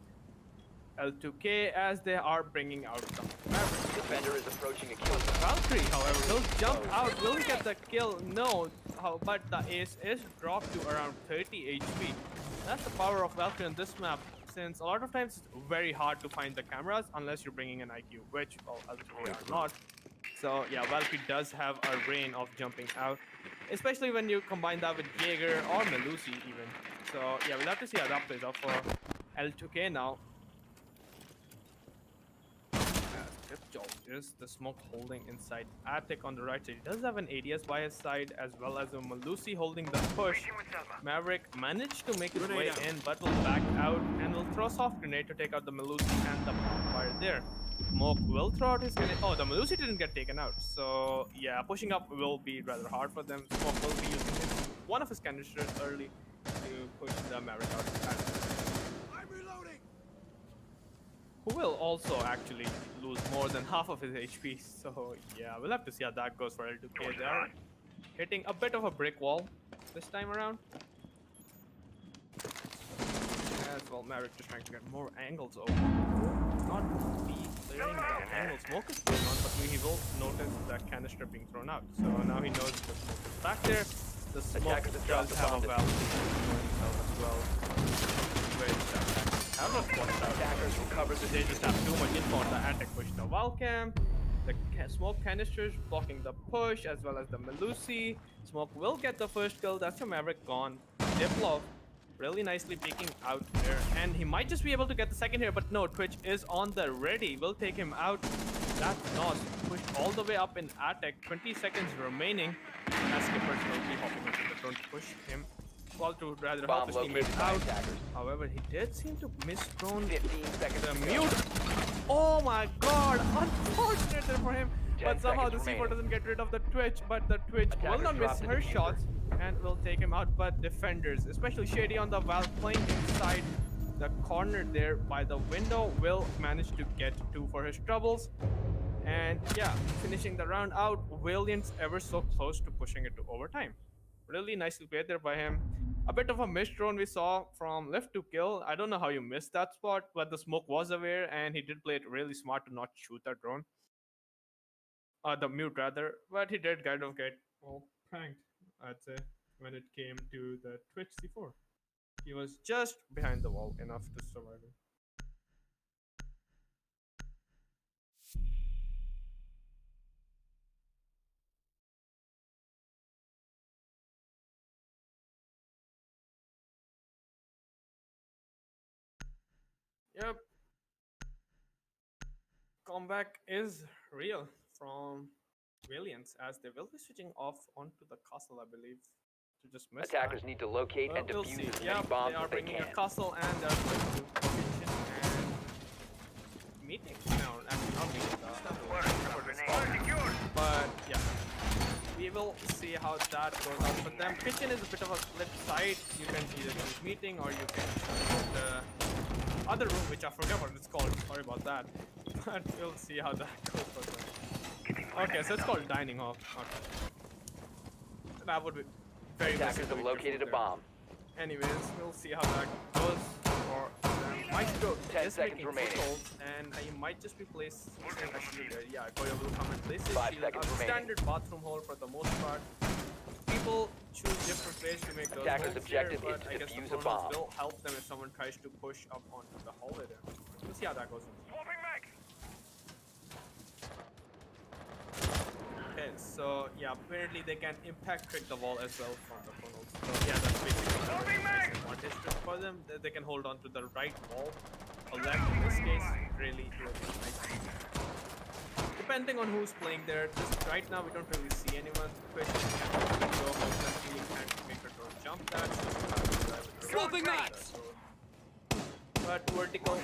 L2K as they are bringing out the Maverick. Defender is approaching a kill. Valkyrie, however, will jump out. Will he get the kill? No. But the ace is dropped to around 30 HP. That's the power of Valkyrie on this map, since a lot of times it's very hard to find the cameras unless you're bringing an IQ, which, well, L2K are not. So yeah, Valkyrie does have a reign of jumping out, especially when you combine that with Jaeger or Melusi even. So yeah, we'll have to see how that plays out for L2K now. Jolt is the smoke holding inside Attic on the right side. He does have an ADS by his side as well as a Melusi holding the push. Maverick managed to make his way in but will back out and will throw a soft grenade to take out the Melusi and the bonfire there. Smoke will throw out his grenade. Oh, the Melusi didn't get taken out. So yeah, pushing up will be rather hard for them. Smoke will be using one of his canisters early to push the Maverick out. Who will also actually lose more than half of his HP. So yeah, we'll have to see how that goes for L2K. They are hitting a bit of a brick wall this time around. As well, Maverick just trying to get more angles over. Not be clearing the angle. Smoke is going on, but he will notice that canister being thrown out. So now he knows the smoke is back there. The smoke does have a valve as well. Have not watched out. Attackers will cover they just have too much info on the Attic push. The Valcam, the smoke canisters blocking the push, as well as the Melusi. Smoke will get the first kill. That's a Maverick gone. Diplov really nicely peeking out there, and he might just be able to get the second here, but no, Twitch is on the ready. Will take him out. That's not pushed all the way up in Attic. 20 seconds remaining. As Skippers will be hopping into the drone to push him. Well, to rather help his teammates out. However, he did seem to miss drone 15 seconds. the mute. Oh my god, unfortunate there for him. But somehow the C4 doesn't get rid of the Twitch, but the Twitch will not miss her shots and will take him out. But defenders, especially Shady on the valve playing inside the corner there by the window, will manage to get 2 for his troubles. And yeah, finishing the round out. Valiants ever so close to pushing it to overtime. Really nicely played there by him. A bit of a missed drone we saw from left to kill. I don't know how you missed that spot, but the smoke was aware and he did play it really smart to not shoot that drone. The mute rather, but he did kind of get pranked, I'd say, when it came to the Twitch C4. He was just behind the wall enough to survive it. Yep. Comeback is real from Valiants as they will be switching off onto the castle, I believe, to just miss Attackers that. need to locate and We'll defuse see. as many Yep, bombs they are as they bringing can. a castle and they're going to kitchen and meeting. No, actually not meeting. But yeah, we will see how that goes out for them. Kitchen is a bit of a split side. You can either choose meeting or you can choose the other room, which I forgot what it's called. Sorry about that. But we'll see how that goes for them. Okay, so it's called dining hall. Okay. That would be very Attackers have located a bomb. Anyways, we'll see how that goes for them. Maestro 10 is seconds making remaining. footholds, and he might just be placing a shield there. Yeah, Goyo will come and place his 5 shield. seconds A remaining. standard bathroom hole for the most part. People choose different ways to make those Attacker's holes objective there, is but to I guess the defuse a chronos bomb. will help them if someone tries to push up onto the hallway there. We'll see how that goes. Swapping mag. Okay, so yeah, apparently they can impact trick the wall as well from the chronos. So yeah, that's basically a really nice advantage for them. They can hold on to the right wall, or left in this case, really nice. Depending on who's playing there, just right now we don't really see anyone. The question is, can go really can't make her don't jump that. Swapping mags! But vertical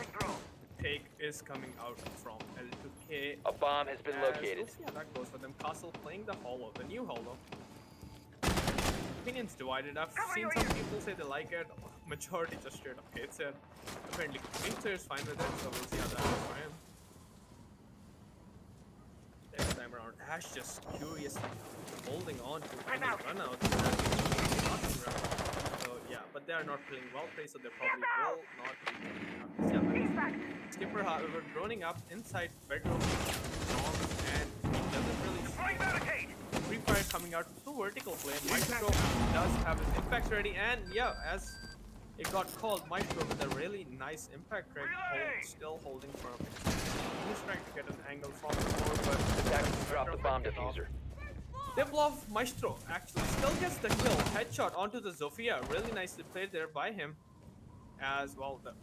take is coming out from L2K. A bomb has been located. We'll see how that goes for them. Castle playing the Hollow, the new Hollow. Opinions divided. I've seen some people say they like it. Majority just straight up hates it. Apparently, Winter is fine with it, so we'll see how that goes for him. Next time around, Ash just curiously holding on to any run out. So yeah, but they are not playing well play, so they probably will not be playing out. Skipper, however, droning up inside bedroom, and he doesn't really see Free Fire coming out to vertical play. Maestro does have his impact ready, and yeah, as it got called, Maestro with a really nice impact rate, still holding firm. He's trying to get an angle from the floor, but Attackers drop the bomb diffuser. Diplov Maestro actually still gets the kill. Headshot onto the Zofia. Really nicely played there by him. As well, the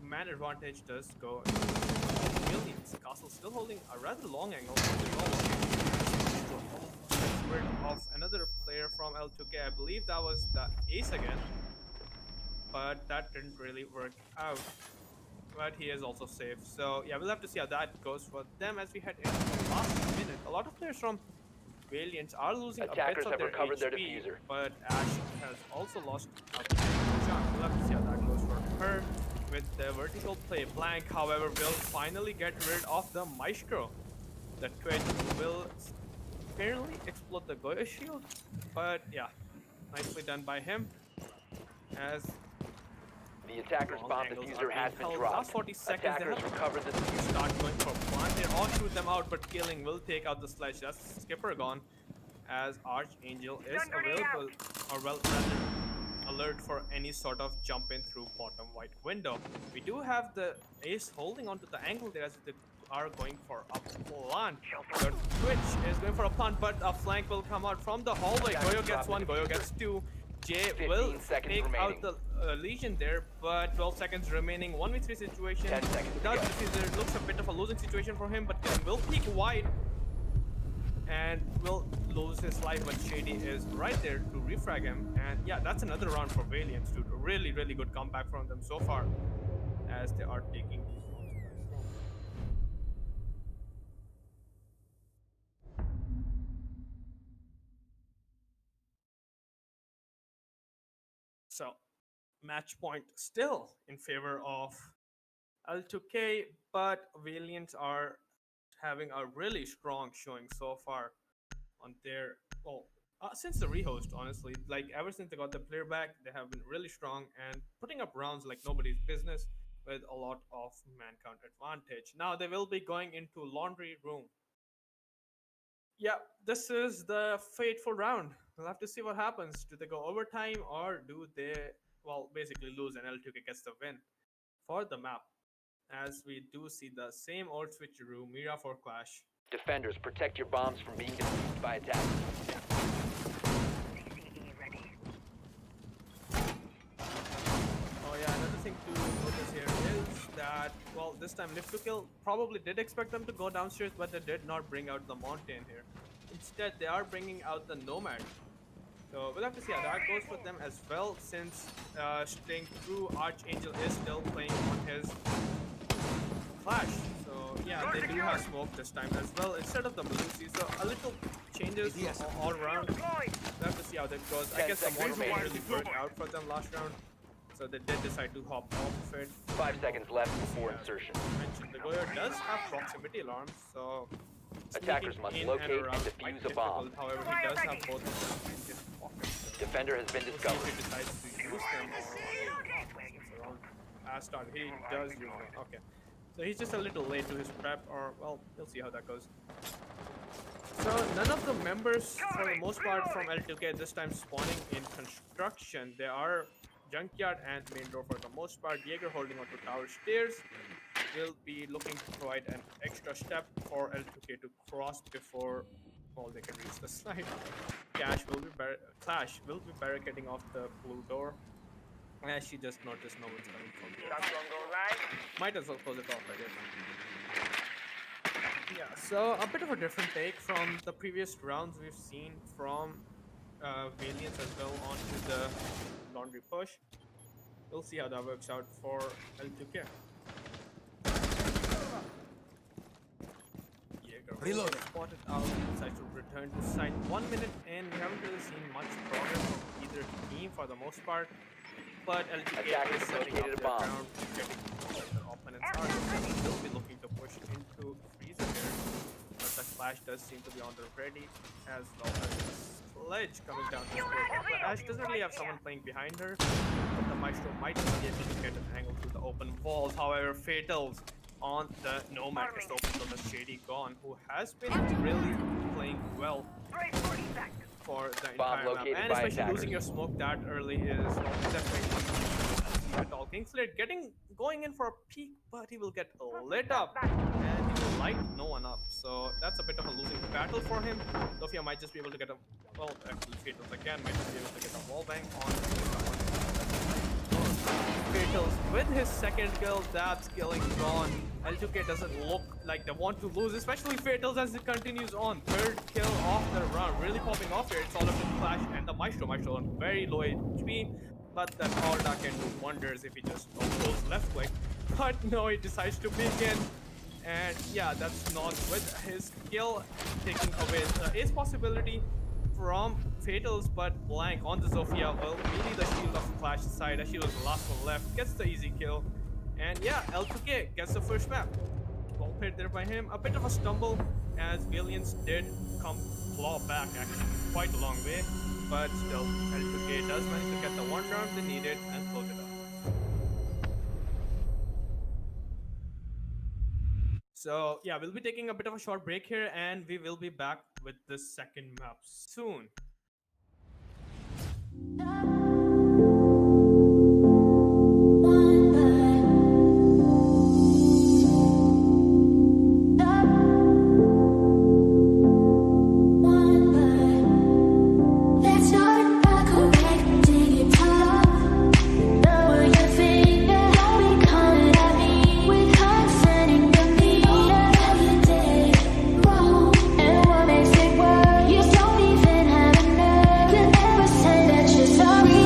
man advantage does go to Valiants. Castle still holding a rather long angle. Rid of another player from L2K. I believe that was the Ace again. But that didn't really work out. But he is also safe. So yeah, we'll have to see how that goes for them as we head into the last minute. A lot of players from Valiants are losing Attackers a bit of have their recovered their HP, diffuser. but Ash has also lost a shot. We'll have to see how that goes for her. With the vertical play blank, however, will finally get rid of the Maestro. The Twitch will apparently explode the Goyo shield, but yeah, nicely done by him. As The attacker's long bomb angles diffuser are has being been held. dropped. Last 40 seconds, they Attackers have recovered the to diffuser. start going for plant. They all shoot them out, but killing will take out the sledge. That's Skipper gone. As Archangel is available, or well, rather alert for any sort of jump in through bottom white window. We do have the Ace holding onto the angle there as they are going for a plant. The Twitch is going for a plant, but a flank will come out from the hallway. Goyo gets one, Goyo gets two. Jay will 15 seconds take remaining. out the Legion there, but 12 seconds remaining. 1v3 situation. 10 seconds to Does go. diffuser. It looks a bit of a losing situation for him, but Killing will peek wide and will lose his life, but Shady is right there to refrag him. And yeah, that's another round for Valiants, dude. A really, really good comeback from them so far as they are taking these rounds by storm. So, match point still in favor of L2K, but Valiants are having a really strong showing so far on their, well, since the rehost, honestly. Like, ever since they got the player back, they have been really strong and putting up rounds like nobody's business with a lot of man count advantage. Now they will be going into laundry room. Yeah, this is the fateful round. We'll have to see what happens. Do they go overtime, or do they, well, basically lose and L2K gets the win for the map? As we do see the same old switcheroo, Mira for Clash. Defenders, protect your bombs from being defused by attackers. Oh yeah, another thing to notice here is that, well, this time Lift2Kill probably did expect them to go downstairs, but they did not bring out the Mountain here. Instead, they are bringing out the Nomad. So we'll have to see how that goes for them as well, since staying true, Archangel is still playing on his Clash. So yeah, they do have smoke this time as well instead of the Melusi. So a little changes all around. We'll have to see how that goes. I guess the seconds Mortal remaining. really worked out for them last round. So they did decide to hop off of it. 5 seconds left before insertion. Mentioned the Goyo does have proximity alarms, so Attackers sneaking must in locate and around defuse might a be bomb. difficult. However, he does have both of them in his pocket. So Defender has been we'll see if discovered. he decides to use them or not. Since around start. He does use one. Okay. So he's just a little late to his prep, or well, we'll see how that goes. So none of the members, for the most part, from L2K this time spawning in construction. They are junkyard and main door for the most part. Jaeger holding onto tower stairs will be looking to provide an extra step for L2K to cross before they can reach the side. Clash will be barricading off the blue door. As she just noticed no one's coming from here. That's gonna go live. Might as well close it off, I guess. Yeah, so a bit of a different take from the previous rounds we've seen from Valiants as well onto the laundry push. We'll see how that works out for L2K. Reload. Spotted out, decides to return to site. 1 minute in, we haven't really seen much progress from either team for the most part. But L2K is setting up their ground, checking what their opponents are. They'll be looking to push into freezer here. But the Clash does seem to be on the ready, as well as Sledge coming down to score. Ash doesn't really have someone playing behind her. But the Maestro might be able to get an angle through the open walls. However, Fatals on the Nomad is open from the Shady Gone, who has been really playing well for the entire map, and especially losing your smoke that early is definitely not at all. Kingsley going in for a peek, but he will get lit up, and he will light no one up. So that's a bit of a losing battle for him. Sofia might just be able to get a actually Fatals again might just be able to get a wall bang on someone. Fatals with his second kill, that's killing gone. L2K doesn't look like they want to lose, especially Fatals as it continues on. Third kill off the run, really popping off here. It's all up to Clash and the Maestro on very low HP, but that Alda can do wonders if he just goes left click. But no, he decides to begin, and yeah, that's not with his kill taking away the ace possibility from Fatals, but blank on the Zofia will really the shield of Clash's side as she was the last one left, gets the easy kill, and yeah, L2K gets the first map. Well played there by him. A bit of a stumble as Valiants did claw back actually quite a long way, but still L2K does manage to get the one round they needed and close it up. So yeah, we'll be taking a bit of a short break here, and we will be back with the second map soon. Sorry.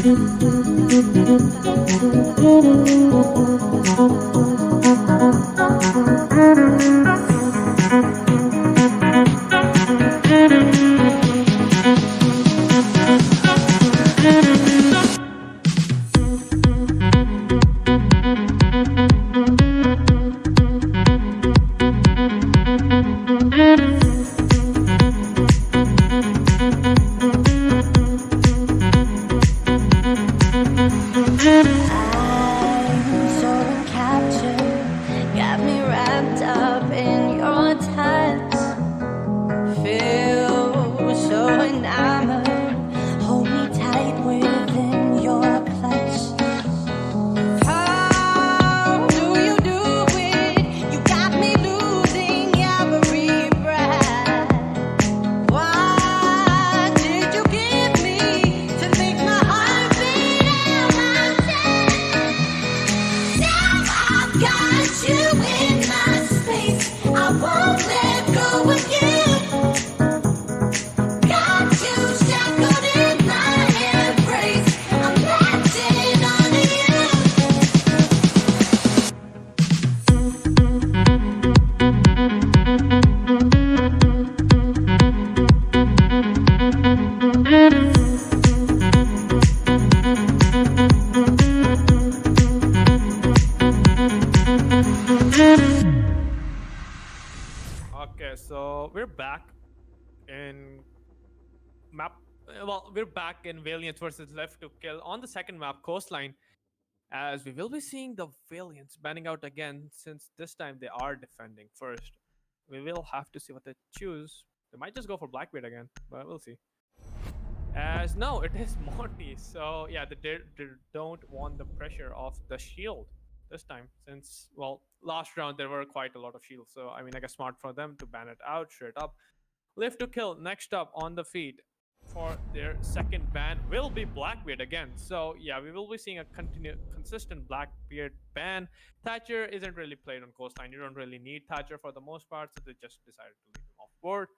I'm so captured, got me wrapped up in your touch. Feel so enamored, hold me tight within your clutch. How do you do it? You got me losing every breath. What did you give me to make my heart beat out my chest? Now I've got you in my space. I won't let go of you. Got you shackled in my embrace. I'm latching onto you. Okay, so we're back in map. Well, we're back in Valiants versus Left to Kill on the second map, Coastline, as we will be seeing the Valiants banning out again, since this time they are defending first. We will have to see what they choose. They might just go for Blackbeard again, but we'll see. As no, it is Morty. So yeah, they don't want the pressure of the shield this time, since well, last round there were quite a lot of shields. So I mean, I guess smart for them to ban it out straight up. Live to Kill next up on the feed for their second ban will be Blackbeard again. So yeah, we will be seeing a consistent Blackbeard ban. Thatcher isn't really played on Coastline. You don't really need Thatcher for the most part, so they just decided to leave him off board.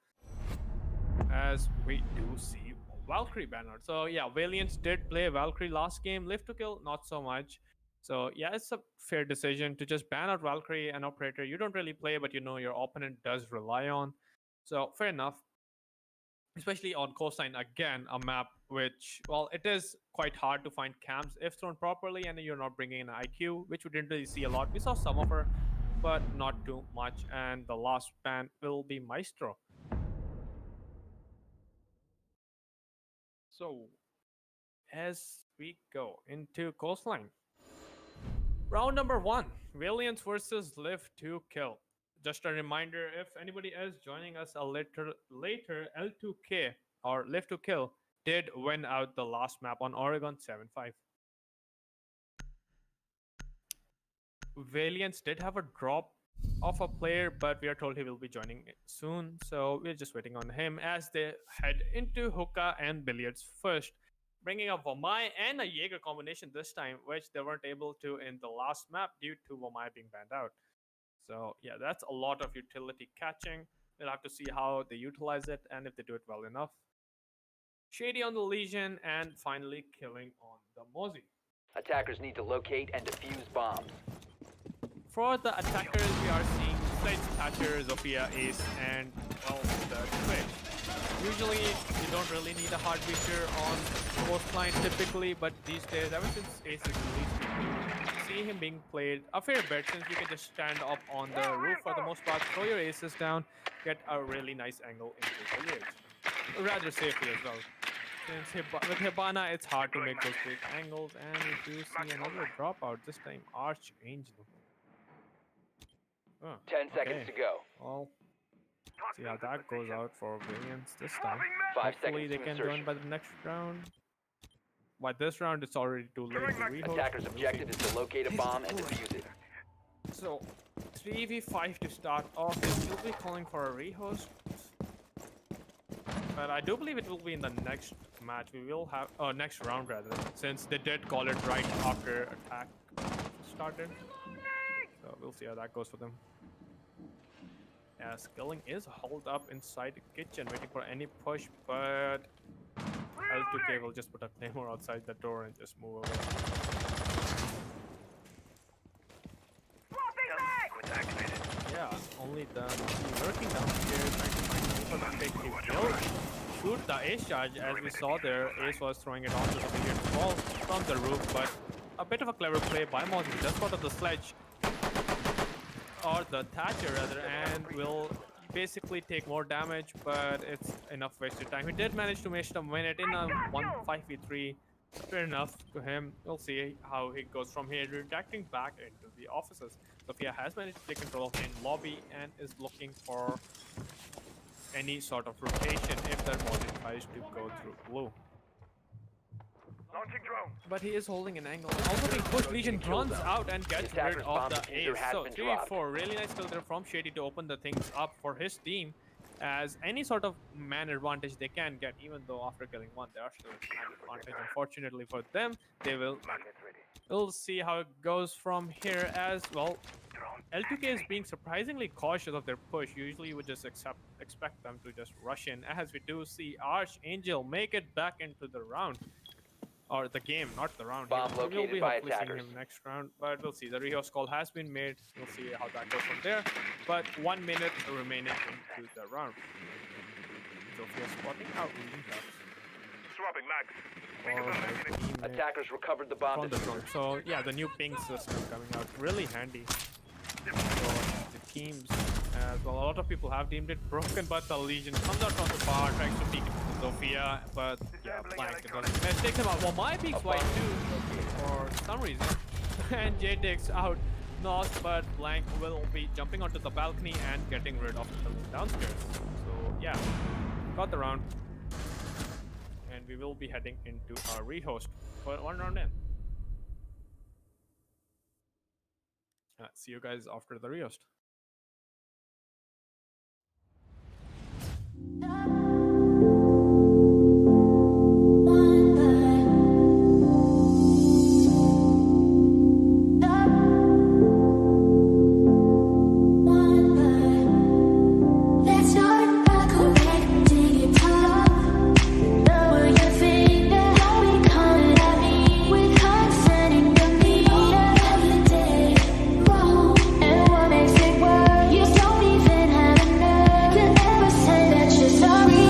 As we do see Valkyrie banner. So yeah, Valiants did play Valkyrie last game. Live to Kill, not so much. So yeah, it's a fair decision to just ban out Valkyrie, an operator you don't really play, but you know your opponent does rely on. So fair enough. Especially on Coastline, again, a map which, well, it is quite hard to find camps if thrown properly, and you're not bringing in an IQ, which we didn't really see a lot. We saw some of her, but not too much. And the last ban will be Maestro. So, as we go into Coastline, round number 1, Valiants versus Live to Kill. Just a reminder, if anybody is joining us a later, L2K or Live to Kill did win out the last map on Oregon 7-5. Valiants did have a drop of a player, but we are told he will be joining soon, so we're just waiting on him as they head into hookah and billiards first, bringing up Vomai and a Jaeger combination this time, which they weren't able to in the last map due to Vomai being banned out. So yeah, that's a lot of utility catching. We'll have to see how they utilize it and if they do it well enough. Shady on the Legion, and finally killing on the Mozi. Attackers need to locate and defuse bombs. For the attackers, we are seeing Sledge, Thatcher, Zofia, Ace, and well, the Twitch. Usually, you don't really need a hard feature on Coastline typically, but these days, ever since Ace is released, see him being played a fair bit, since you can just stand up on the roof for the most part, throw your aces down, get a really nice angle into the ridge. Rather safely as well. Since with Hibana, it's hard to make those big angles, and we do see another dropout, this time Archangel. Oh, 10 seconds to go. well, see how that goes out for Valiants this time. 5 Hopefully seconds they to can join insertion. by the next round. By this round, it's already too late to rehost. Attacker's We'll see. objective is to locate a bomb and defuse it. So, 3v5 to start off. They will be calling for a rehost. But I do believe it will be in the next match. We will have next round rather, since they did call it right after attack started. So we'll see how that goes for them. Yeah, Skilling is holed up inside the kitchen, waiting for any push, but L2K will just put a claymore outside the door and just move away. Yeah, only the lurking downstairs trying to find some sort of fake kill. Will shoot the ace charge. As we saw there, Ace was throwing it onto the weird wall from the roof, but a bit of a clever play by Moz. He just got of the sledge, or the Thatcher rather, and will basically take more damage, but it's enough wasted time. He did manage to waste a minute in a 1-5v3. Fair enough to him. We'll see how it goes from here. Redirecting back into the offices. Sophia has managed to take control of main lobby and is looking for any sort of rotation if their body tries to go through blue. Launching drone. But he is holding an angle. Also being pushed, Legion runs out and gets rid of the ace. So 3-4, really nice kill there from Shady to open the things up for his team. As any sort of man advantage they can get, even though after killing one, they are still an advantage. Unfortunately for them, they will. We'll see how it goes from here as well. L2K is being surprisingly cautious of their push. Usually you would just expect them to just rush in, as we do see Archangel make it back into the round. Or the game, not the round. Bomb We'll located be by hopefully seeing attackers. him next round, but we'll see. The rehost call has been made. We'll see how that goes from there. But 1 minute remaining into the round. Sophia spotting out Legion Swapping mags. Attackers recovered the bomb from the drone. So yeah, the new ping system coming out really handy for the teams as well. A lot of people have deemed it broken, but the Legion comes out from the bar, tries to peek into Sophia, but yeah, blank. It doesn't miss. Takes him out. Well, my peek's white too for some reason, and Jay takes out Nos, but blank will be jumping onto the balcony and getting rid of the downstairs. So yeah, got the round. And we will be heading into our rehost for 1 round in. See you guys after the rehost. Sorry.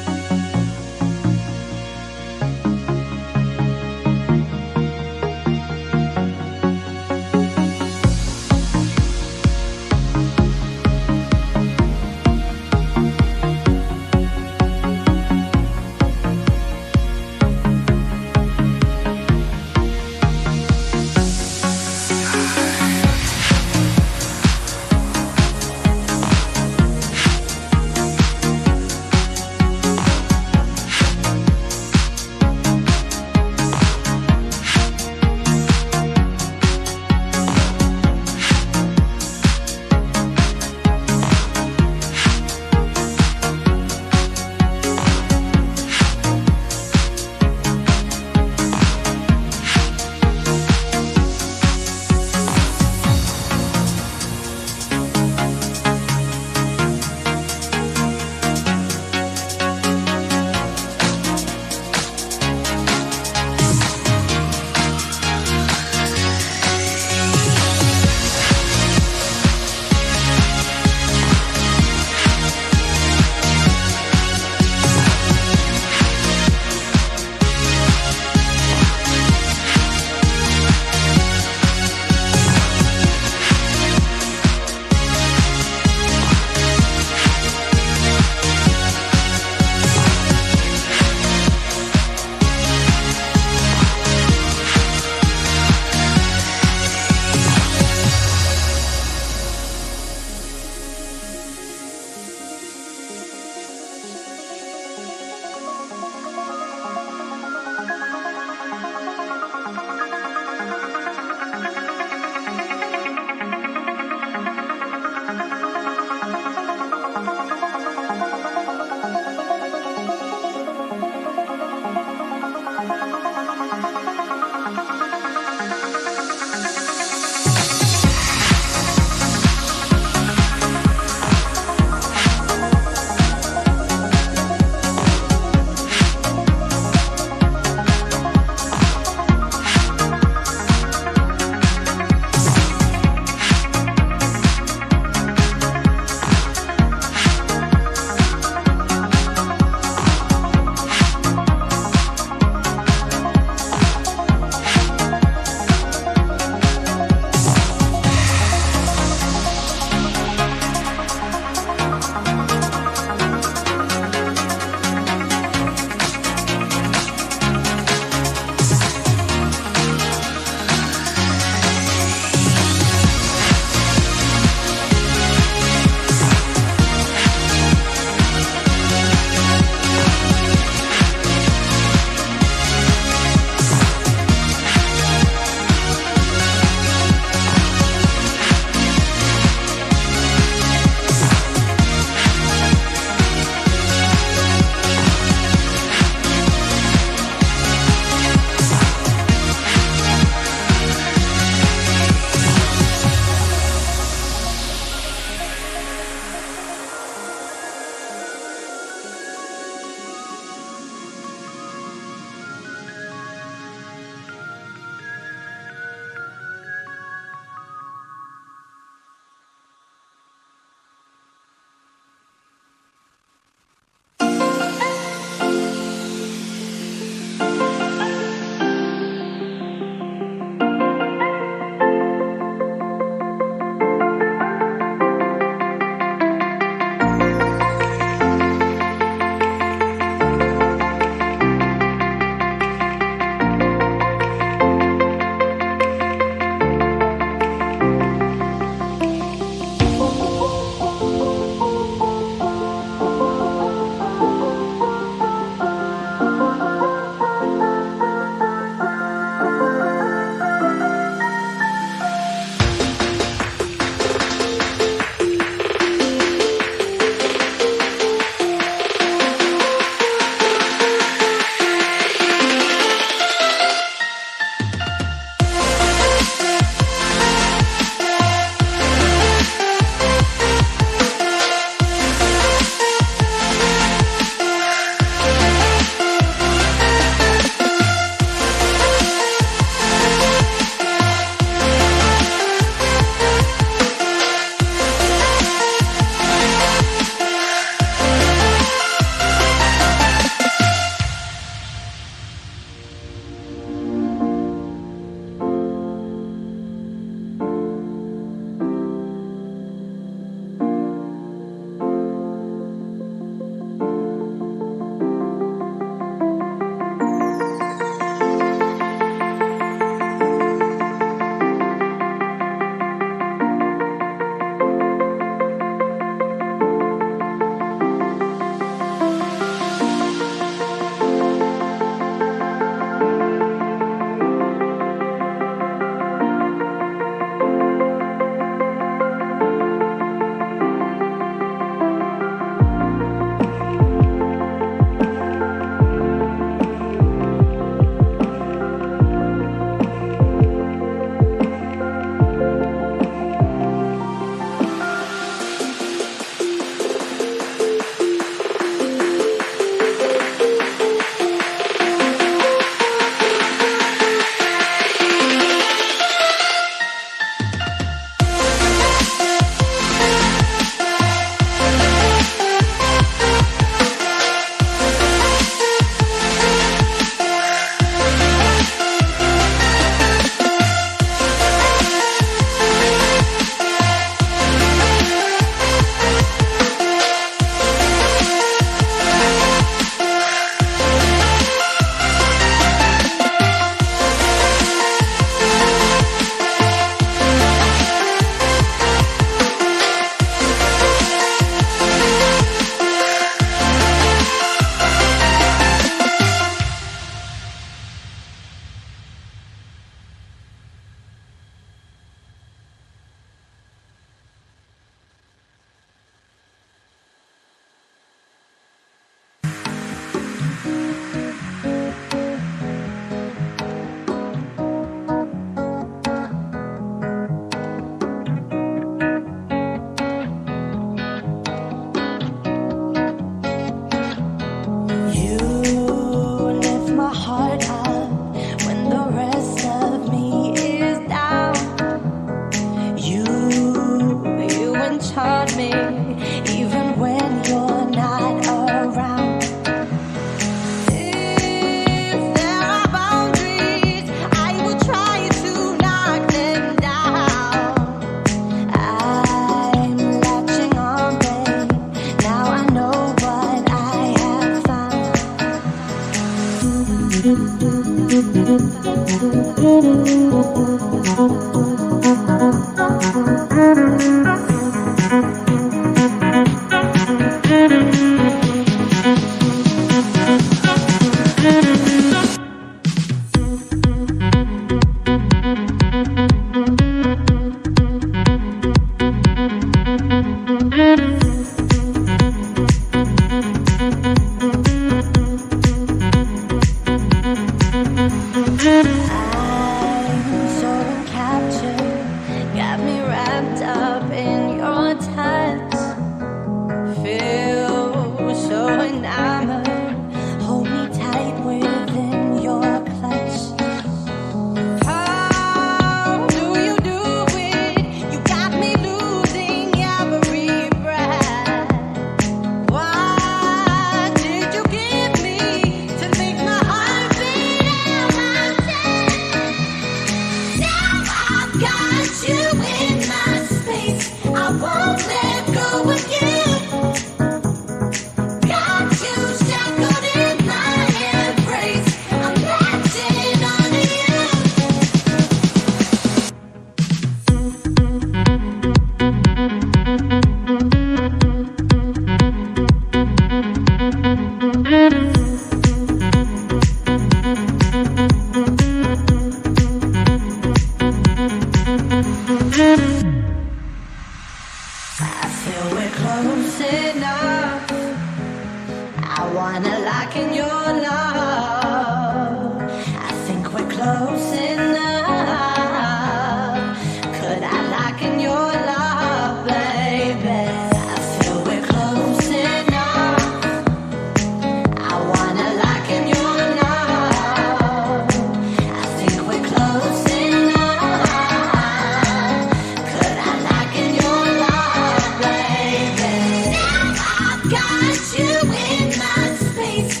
Got you in my space.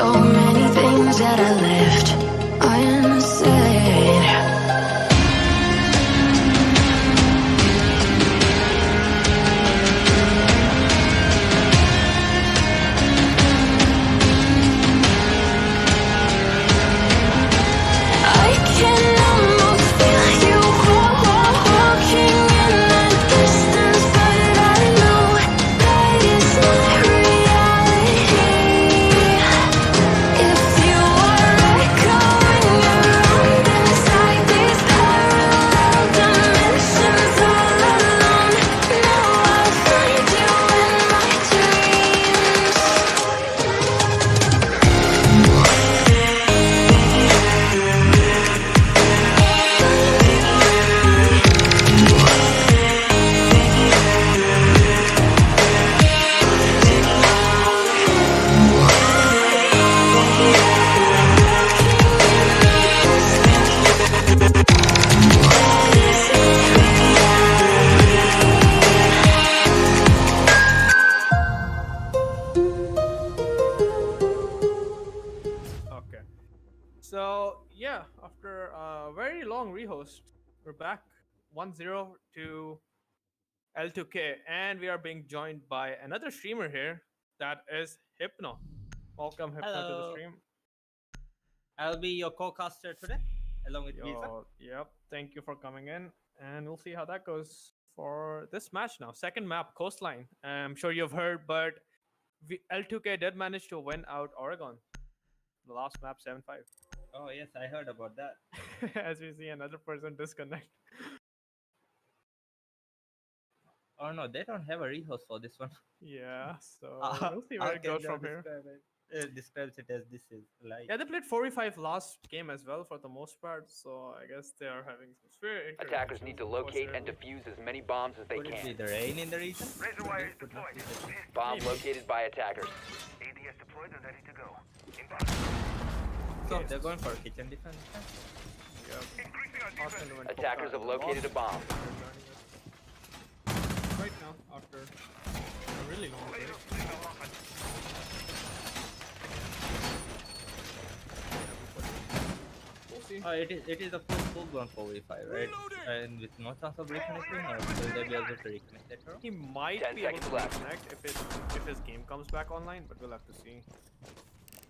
So many things that I left unsaid. I can almost feel you walking in the distance, but I know that it's not reality. If you are echoing around inside these parallel dimensions all alone, now I'll find you in my dreams. Okay. So yeah, after a very long rehost, we're back 1-0 to L2K, and we are being joined by another streamer here. That is Hypno. Welcome, Hypno, to the Hello. stream. I'll be your co-caster today, along with Visa. Yep. Thank you for coming in, and we'll see how that goes for this match now. Second map, Coastline. I'm sure you've heard, but L2K did manage to win out Oregon. The last map, 7-5. Oh yes, I heard about that. As we see another person disconnect. Oh no, they don't have a rehost for this one. Yeah, so we'll see where it goes from here. It describes it as this is like. Yeah, they played 4v5 last game as well for the most part, so I guess they are having some spirit. Attackers need to locate and defuse as many bombs as they Could it be can. the rain in the region? Razor wire is deployed. Bomb located by attackers. ADS deployed and ready to go. Inbound. So they're going for kitchen defense. Increasing our defense. Attackers have located a bomb. Right now, after a really long break. We'll see. It is a full blown 4v5, right? And with no chance of reconnecting, or will they be able to reconnect later on? He might 10 be able to seconds left. reconnect if his game comes back online, but we'll have to see.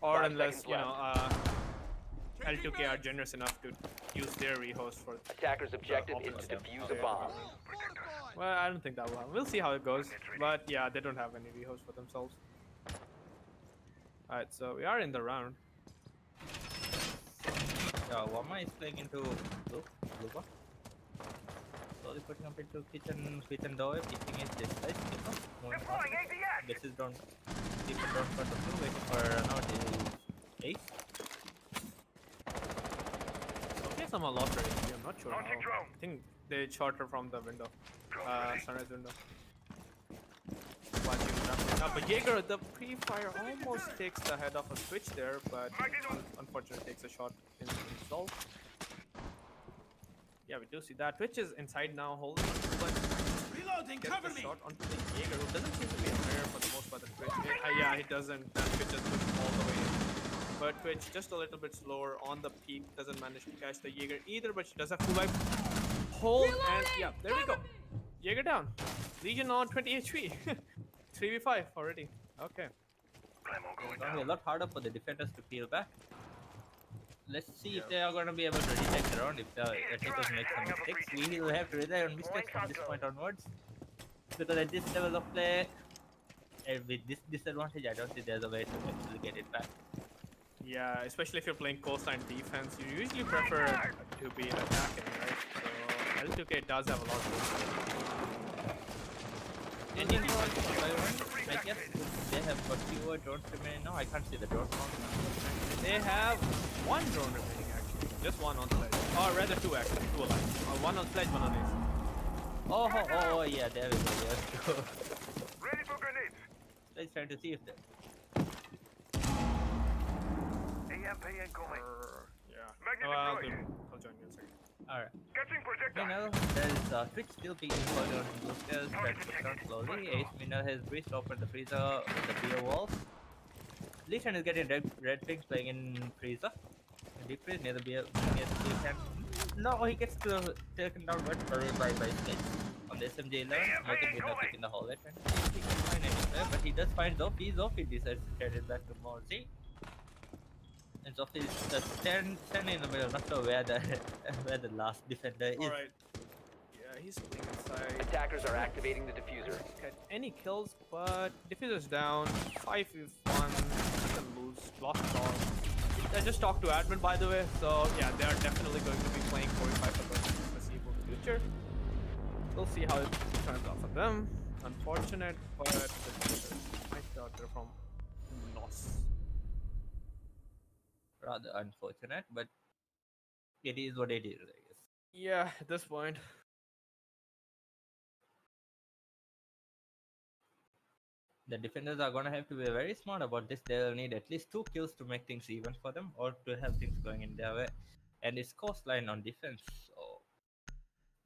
Or 5 unless, seconds you know, L2K are generous enough to use their rehost for. Attackers' objective is to defuse a bomb. Well, I don't think that will happen. We'll see how it goes. But yeah, they don't have any rehost for themselves. Alright, so we are in the round. Yeah, Wama is playing into blue bar. Slowly putting up into kitchen doorway, keeping it this side. Moving Deploying fast. ADS. This is don't keep it down front of blue, waiting for now the ace. Okay, somehow lost her HP. I'm not sure how. Launching drone. I think they shot her from the window. Sunrise window. While she was wrapping up. But Jaeger, the pre-fire almost takes the head off a switch there, but unfortunately takes a shot in result. Yeah, we do see that. Twitch is inside now, holding on, but Reloading, gets cover the me! shot onto the Jaeger, who doesn't seem to be aware for the most part of Twitch. Yeah, he doesn't. Twitch just pushed all the way in. But Twitch just a little bit slower on the peak, doesn't manage to catch the Jaeger either, but she does have full life. Hold, and yeah, there we go. Jaeger down. Legion on 20 HP. 3v5 already. Okay. It's gonna be a lot harder for the defenders to peel back. Let's see if they are gonna be able to detect around if the attackers make some mistakes. We will have to rely on mistakes from this point onwards. Because at this level of play, with this disadvantage, I don't think there's a way to actually get it back. Yeah, especially if you're playing coastline defense, you usually prefer to be attacking, right? So L2K does have a lot of. Any defense I guess they have got fewer drones remaining now. I can't see the drone count. They have one drone remaining actually, just one on sledge, or rather two actually, two alive. One on sledge, one on ace. Oh, yeah, there we go. Yes. Ready for grenades. Let's try to see if they. AMP incoming. Yeah. Oh, I'll join you in a second. Alright. Catching projectile. Meanwhile, there's Twitch still being further on blue stairs, but down slowly. Ace Minna has breached open the freezer with the beer walls. Legion is getting red pings playing in freezer. Deep freeze near the beer. No, he gets taken down vertically by Snitch on the SMG11. Nothing good enough in the hallway. He can find anywhere, but he does find Zophie. Zophie decides to carry it back to Morsi. And Zophie is standing in the middle, not sure where the where the last defender is. Alright. Yeah, he's playing inside. Attackers are activating the diffuser. Get any kills, but diffuser's down. 5v1. Can lose. Lost call. I just talked to admin, by the way, so yeah, they are definitely going to be playing 45 for the foreseeable future. We'll see how it turns out for them. Unfortunate, but nice shot there from loss. Rather unfortunate, but it is what it is, I guess. Yeah, at this point. The defenders are gonna have to be very smart about this. They'll need at least 2 kills to make things even for them, or to have things going in their way. And it's coastline on defense, so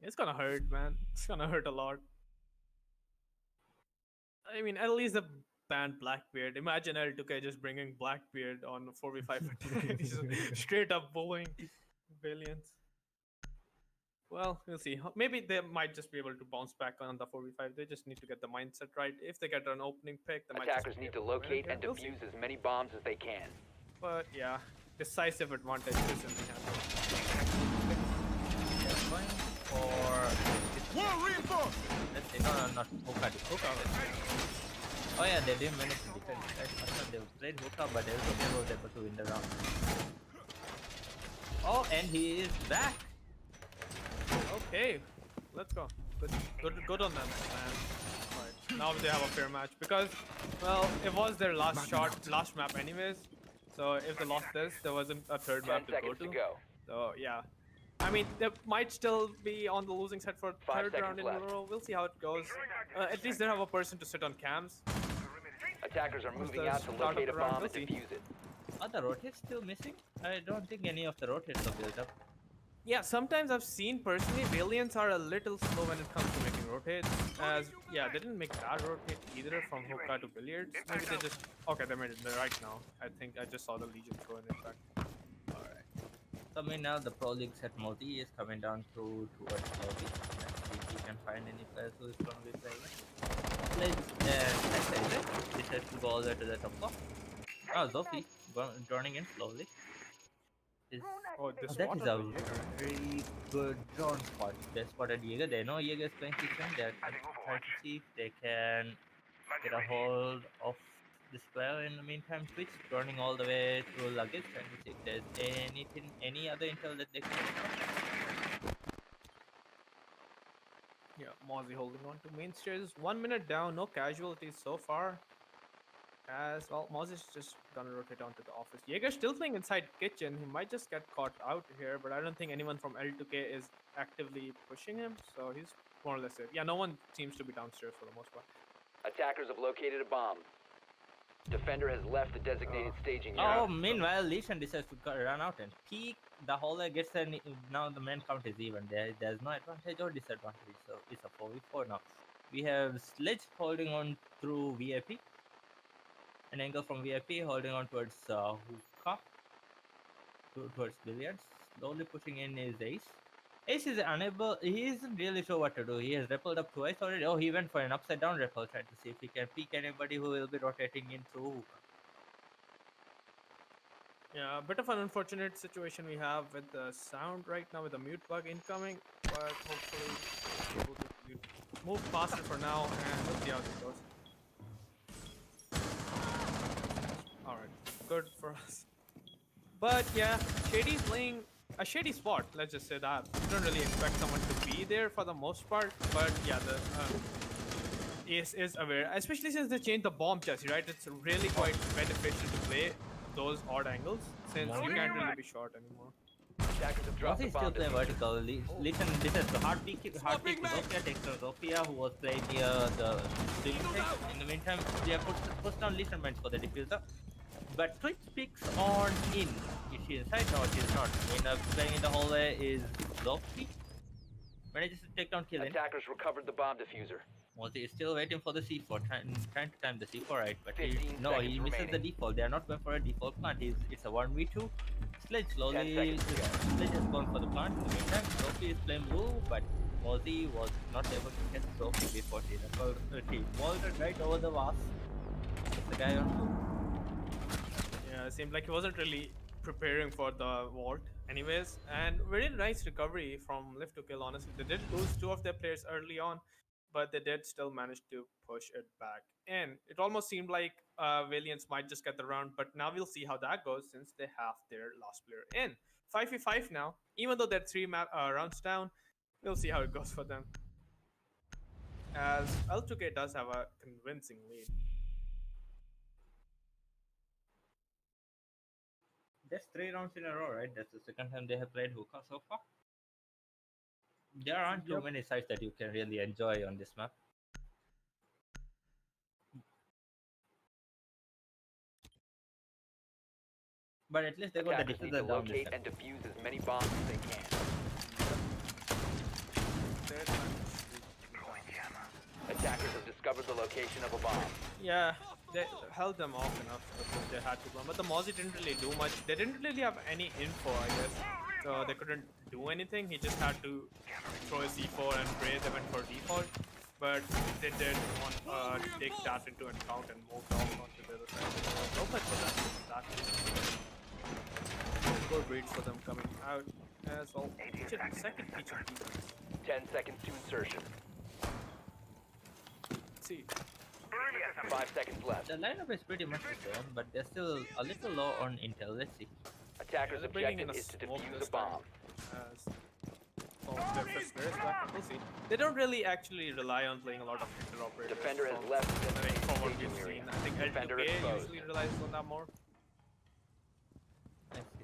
It's gonna hurt, man. It's gonna hurt a lot. I mean, at least the banned Blackbeard. Imagine L2K just bringing Blackbeard on 4v5 attack. He's just straight up bullying Valiants. Well, we'll see. Maybe they might just be able to bounce back on the 4v5. They just need to get the mindset right. If they get an opening pick, they might just Attackers be need to able win. locate Yeah, and we'll see. defuse as many bombs as they can. But yeah, decisive advantage is in the hand. they're going for. Let's see, no, not Hookah. Oh yeah, they didn't manage to defend. I thought they played Hookah, but L2K was able to win the round. Oh, and he is back. Okay, let's go. Good on them, man. Right. Now they have a fair match because, well, it was their last last map anyways. So if they lost this, there wasn't a third 10 map to go seconds to. to go. So yeah, I mean they might still be on the losing side for 5 third round seconds in a left. row. We'll see how it goes. At least they have a person to sit on cams. Attackers are moving the out to start of locate a the round, bomb we'll and see. defuse it. Are the rotates still missing? I don't think any of the rotates are built up. Yeah, sometimes I've seen personally Valiants are a little slow when it comes to making rotates. As yeah, they didn't make that rotate either from Hookah to Billiards. Maybe they just they made it right now. I think I just saw the Legion throw in fact. Alright. So meanwhile, the Pro League set multi is coming down towards lobby. Let's see if we can find any players who is going to be playing. This has to go all the way to the top floor. Oh, Zophie joining in slowly. Oh, this That is water a for Jaeger. very good drone spot. They spotted Jaeger. They know Jaeger is playing kitchen. They're trying to see if they can get a hold of this player. In the meantime, Twitch running all the way through luggage, trying to see if there's any other intel that they can get. Yeah, Mozzie holding on to main stairs. 1 minute down, no casualties so far. As well, Mozzie's just gonna rotate onto the office. Jaeger's still playing inside kitchen. He might just get caught out here, but I don't think anyone from L2K is actively pushing him, so he's more or less safe. Yeah, no one seems to be downstairs for the most part. Attackers have located a bomb. Defender has left the designated staging area. Oh, meanwhile, Legion decides to run out and peek. The hallway gets now the main count is even. There's no advantage or disadvantage, so it's a 4v4 now. We have Sledge holding on through VIP. An angle from VIP holding on towards Hookah, towards Billiards. Slowly pushing in is Ace. Ace is unable, he isn't really sure what to do. He has rappelled up twice already. Oh, he went for an upside down rappel, trying to see if he can peek anybody who will be rotating in through Hookah. Yeah, a bit of an unfortunate situation we have with the sound right now with the mute bug incoming, but hopefully we'll be able to move faster for now and we'll see how it goes. Alright, good for us. But yeah, Shady's playing a shady spot, let's just say that. You don't really expect someone to be there for the most part, but yeah, the Ace is aware, especially since they changed the bomb chassis, right? It's really quite beneficial to play those odd angles since you can't really be short anymore. Attackers have dropped Mozzie the is still bomb playing diffuser. vertical. Listen, this is the hard peak to Zofia, takes down Zofia, who was playing near the swing thing. In the meantime, they have pushed down Listen Mines for the diffuser. But Twitch picks on in. Is she inside? No, she's not. Playing in the hallway is Zofie. Manages to take down Killen. Attackers recovered the bomb diffuser. Mosey is still waiting for the C4, trying to time the C4 right, but 15 no, he seconds misses the remaining. default. They are not going for a default plant. It's a 1v2. Sledge 10 slowly, seconds to go. Sledge has gone for the plant. In the meantime, Sophie is playing blue, but Mosey was not able to catch Sophie before he vaulted right over the vase. It's the guy on blue. Yeah, it seemed like he wasn't really preparing for the vault anyways. And very nice recovery from Lift to Kill, honestly. They did lose two of their players early on, but they did still manage to push it back. And it almost seemed like Valiants might just get the round, but now we'll see how that goes since they have their last player in. 5v5 now, even though they're rounds down, we'll see how it goes for them. As L2K does have a convincing lead. That's 3 rounds in a row, right? That's the second time they have played hookah so far. There aren't too many sites that you can really enjoy on this map. But at least they got the Attackers need diffuser to down this locate time. and defuse as many bombs as they can. Third time. Attackers have discovered the location of a bomb. Yeah, they held them off enough because they had to go. But the Mozzie didn't really do much. They didn't really have any info, I guess. So they couldn't do anything. He just had to throw a C4 and pray they went for default. But they did want to take that into account and moved off onto the other side. So much for that. Good reads for them coming out as well. Second feature defense. 10 seconds to insertion. Let's see. 5 seconds left. The lineup is pretty much the same, but they're still a little low on intel. Let's see. Attackers' They're bringing in objective a is to smoke defuse this a bomb. Their first players, but we'll see. They don't really actually rely on playing a lot of interoperators. Defender has from- left the I think from what staging we've area. seen. I think Defender L2K exposed. usually relies on that more. Let's see.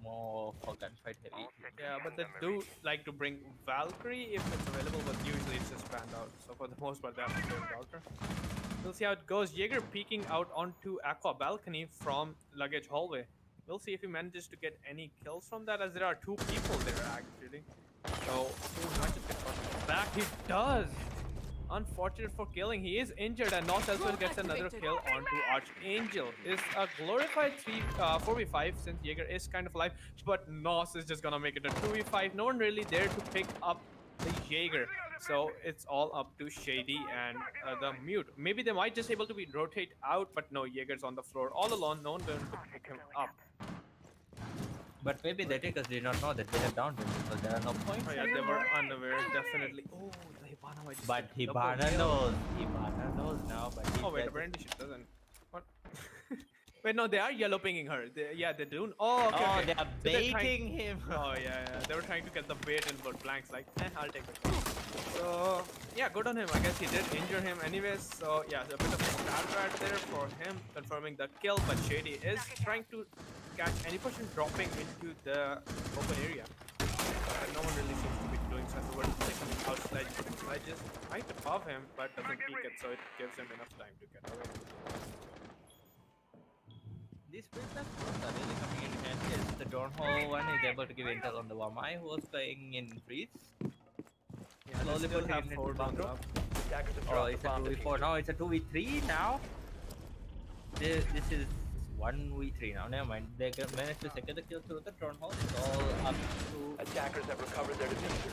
More for gunfight heavy. Yeah, but they do like to bring Valkyrie if it's available, but usually it's just banned out. So for the most part, they have to play Valkyrie. We'll see how it goes. Jaeger peeking out onto Aqua Balcony from Luggage Hallway. We'll see if he manages to get any kills from that, as there are two people there actually. So he might just get shot back. He does. Unfortunate for killing. He is injured, and Nos Elsewhere gets another kill onto Archangel. It's a glorified 4v5 since Jaeger is kind of alive, but Nos is just gonna make it a 2v5. No one really there to pick up the Jaeger. So it's all up to Shady and the Mute. Maybe they might just able to be rotate out, but no, Jaeger's on the floor all alone. No one going to pick him up. But maybe the attackers did not know that they had downed him because there are no points. Oh yeah, they were unaware, definitely. Oh, the Hibana might just But get double Hibana kill. knows. Hibana knows now, but he Oh wait, said- apparently she doesn't. What? Wait, no, they are yellow pinging her. Yeah, they're doing. Oh, okay. Oh, okay. they are So they're trying- baiting him. Oh yeah, yeah. They were trying to get the bait and got blanks. Like, I'll take it. So yeah, good on him. I guess he did injure him anyways. So yeah, a bit of a stab right there for him, confirming the kill. But Shady is trying to catch any person dropping into the open area. No one really seems to be doing so. We're taking out Sledge is right above him, but doesn't peek it, so it gives him enough time to get away. These princess are really coming in handy as the Dawnhall one is able to give intel on the Wamai who was playing in freeze. Yeah, Slowly they still putting have it 4 into bombs control. up. Attackers have Oh, dropped the it's a bomb 2v4 diffuser. now. It's a 2v3 now. This is 1v3 now. Never mind. They managed to secure the kill through the Dawnhall. It's all up to. Attackers have recovered their diffuser.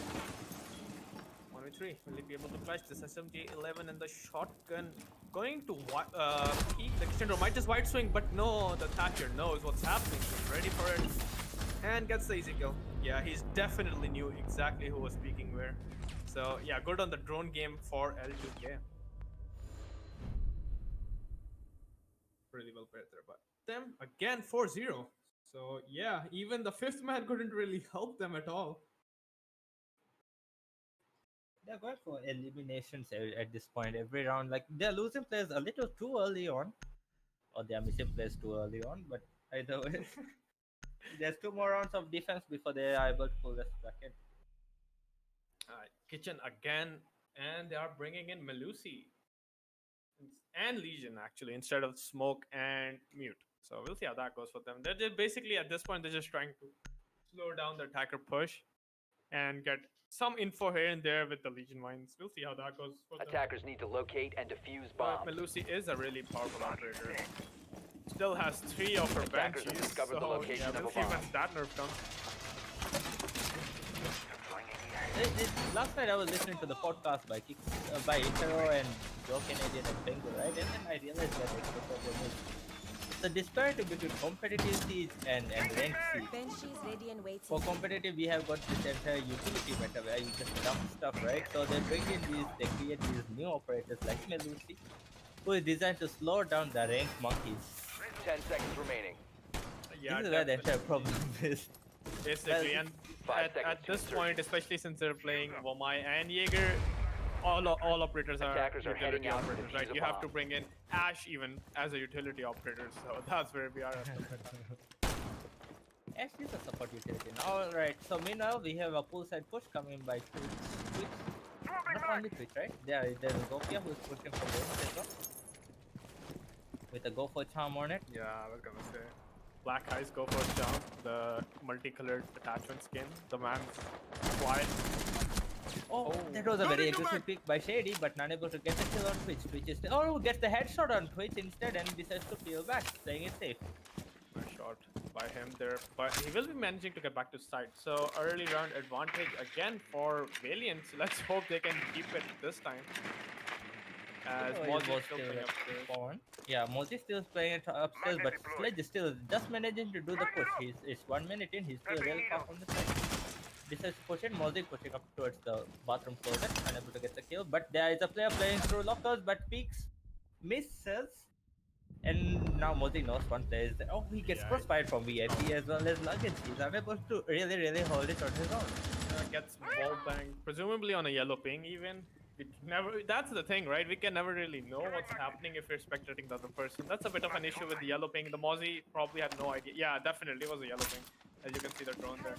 1v3. Will he be able to clutch this SMG-11 and the shotgun? Going to peek. The kitchen door might just wide swing, but no, the Thatcher knows what's happening. He's ready for it. And gets the easy kill. Yeah, he's definitely knew exactly who was peeking where. So yeah, good on the drone game for L2K. Really well played there, but them again 4-0. So yeah, even the fifth man couldn't really help them at all. They're going for eliminations at this point every round. Like they're losing players a little too early on, or they're missing players too early on. But either way, there's 2 more rounds of defense before they are able to pull this back in. Alright, Kitchen again, and they are bringing in Melusi and Legion actually instead of Smoke and Mute. So we'll see how that goes for them. They're just basically at this point they're just trying to slow down the attacker push. and get some info here and there with the Legion mines. We'll see how that goes. For them. Attackers need to locate and defuse But bombs. Melusi is a really powerful operator. Still has 3 of her Attackers have banshees, discovered the so location yeah, of a we'll see bomb. when that nerf comes. Last night I was listening to the podcast by Itero and Joe Canadian and Pengu, right? And then I realized that the problem is the disparity between competitive siege and ranked siege. Banshees ready and waiting. For competitive, we have got this entire utility meta where you just dump stuff, right? So they bring in they create these new operators like Melusi, who is designed to slow down the ranked monkeys. 10 seconds remaining. Yeah, This is where the definitely. entire problem is. Basically, and 5 at seconds to this insertion. point, especially since they're playing Womai and Jaeger, all operators are Attackers are utility heading out to operators, defuse right? a You have to bomb. bring in Ash even as a utility operator, so that's where we are at the meta. Actually, it's a support utility. Alright, so meanwhile, we have a poolside push coming by Twitch. Not only Twitch, right? There's Zofia who's pushing for bonus as well. With a go for charm on it. Yeah, I was gonna say. Black Eyes go for jump, the multicolored attachment skin, the man's quiet. Oh, that was a very aggressive pick by Shady, but not able to get the kill on Twitch. Twitch is gets the headshot on Twitch instead and decides to peel back, playing it safe. Nice shot by him there, but he will be managing to get back to side. So early round advantage again for Valiants. Let's hope they can keep it this time. As Mozi is still playing upstairs. Yeah, Mozi still playing it upstairs, but Sledge is still just managing to do the push. It's 1 minute in, he's still really far from the side. Decides to push in, Mozi pushing up towards the bathroom closet, unable to get the kill. But there is a player playing through lockers, but peeks, misses. And now Mozi knows one player is there. Oh, he gets crossfired from VIP as well as Luggage. He's unable to really hold it on his own. Gets wall banged, presumably on a yellow ping even. That's the thing, right? We can never really know what's happening if you're spectating the other person. That's a bit of an issue with the yellow ping. The Mozzie probably had no idea. Yeah, definitely was a yellow ping, as you can see the drone there.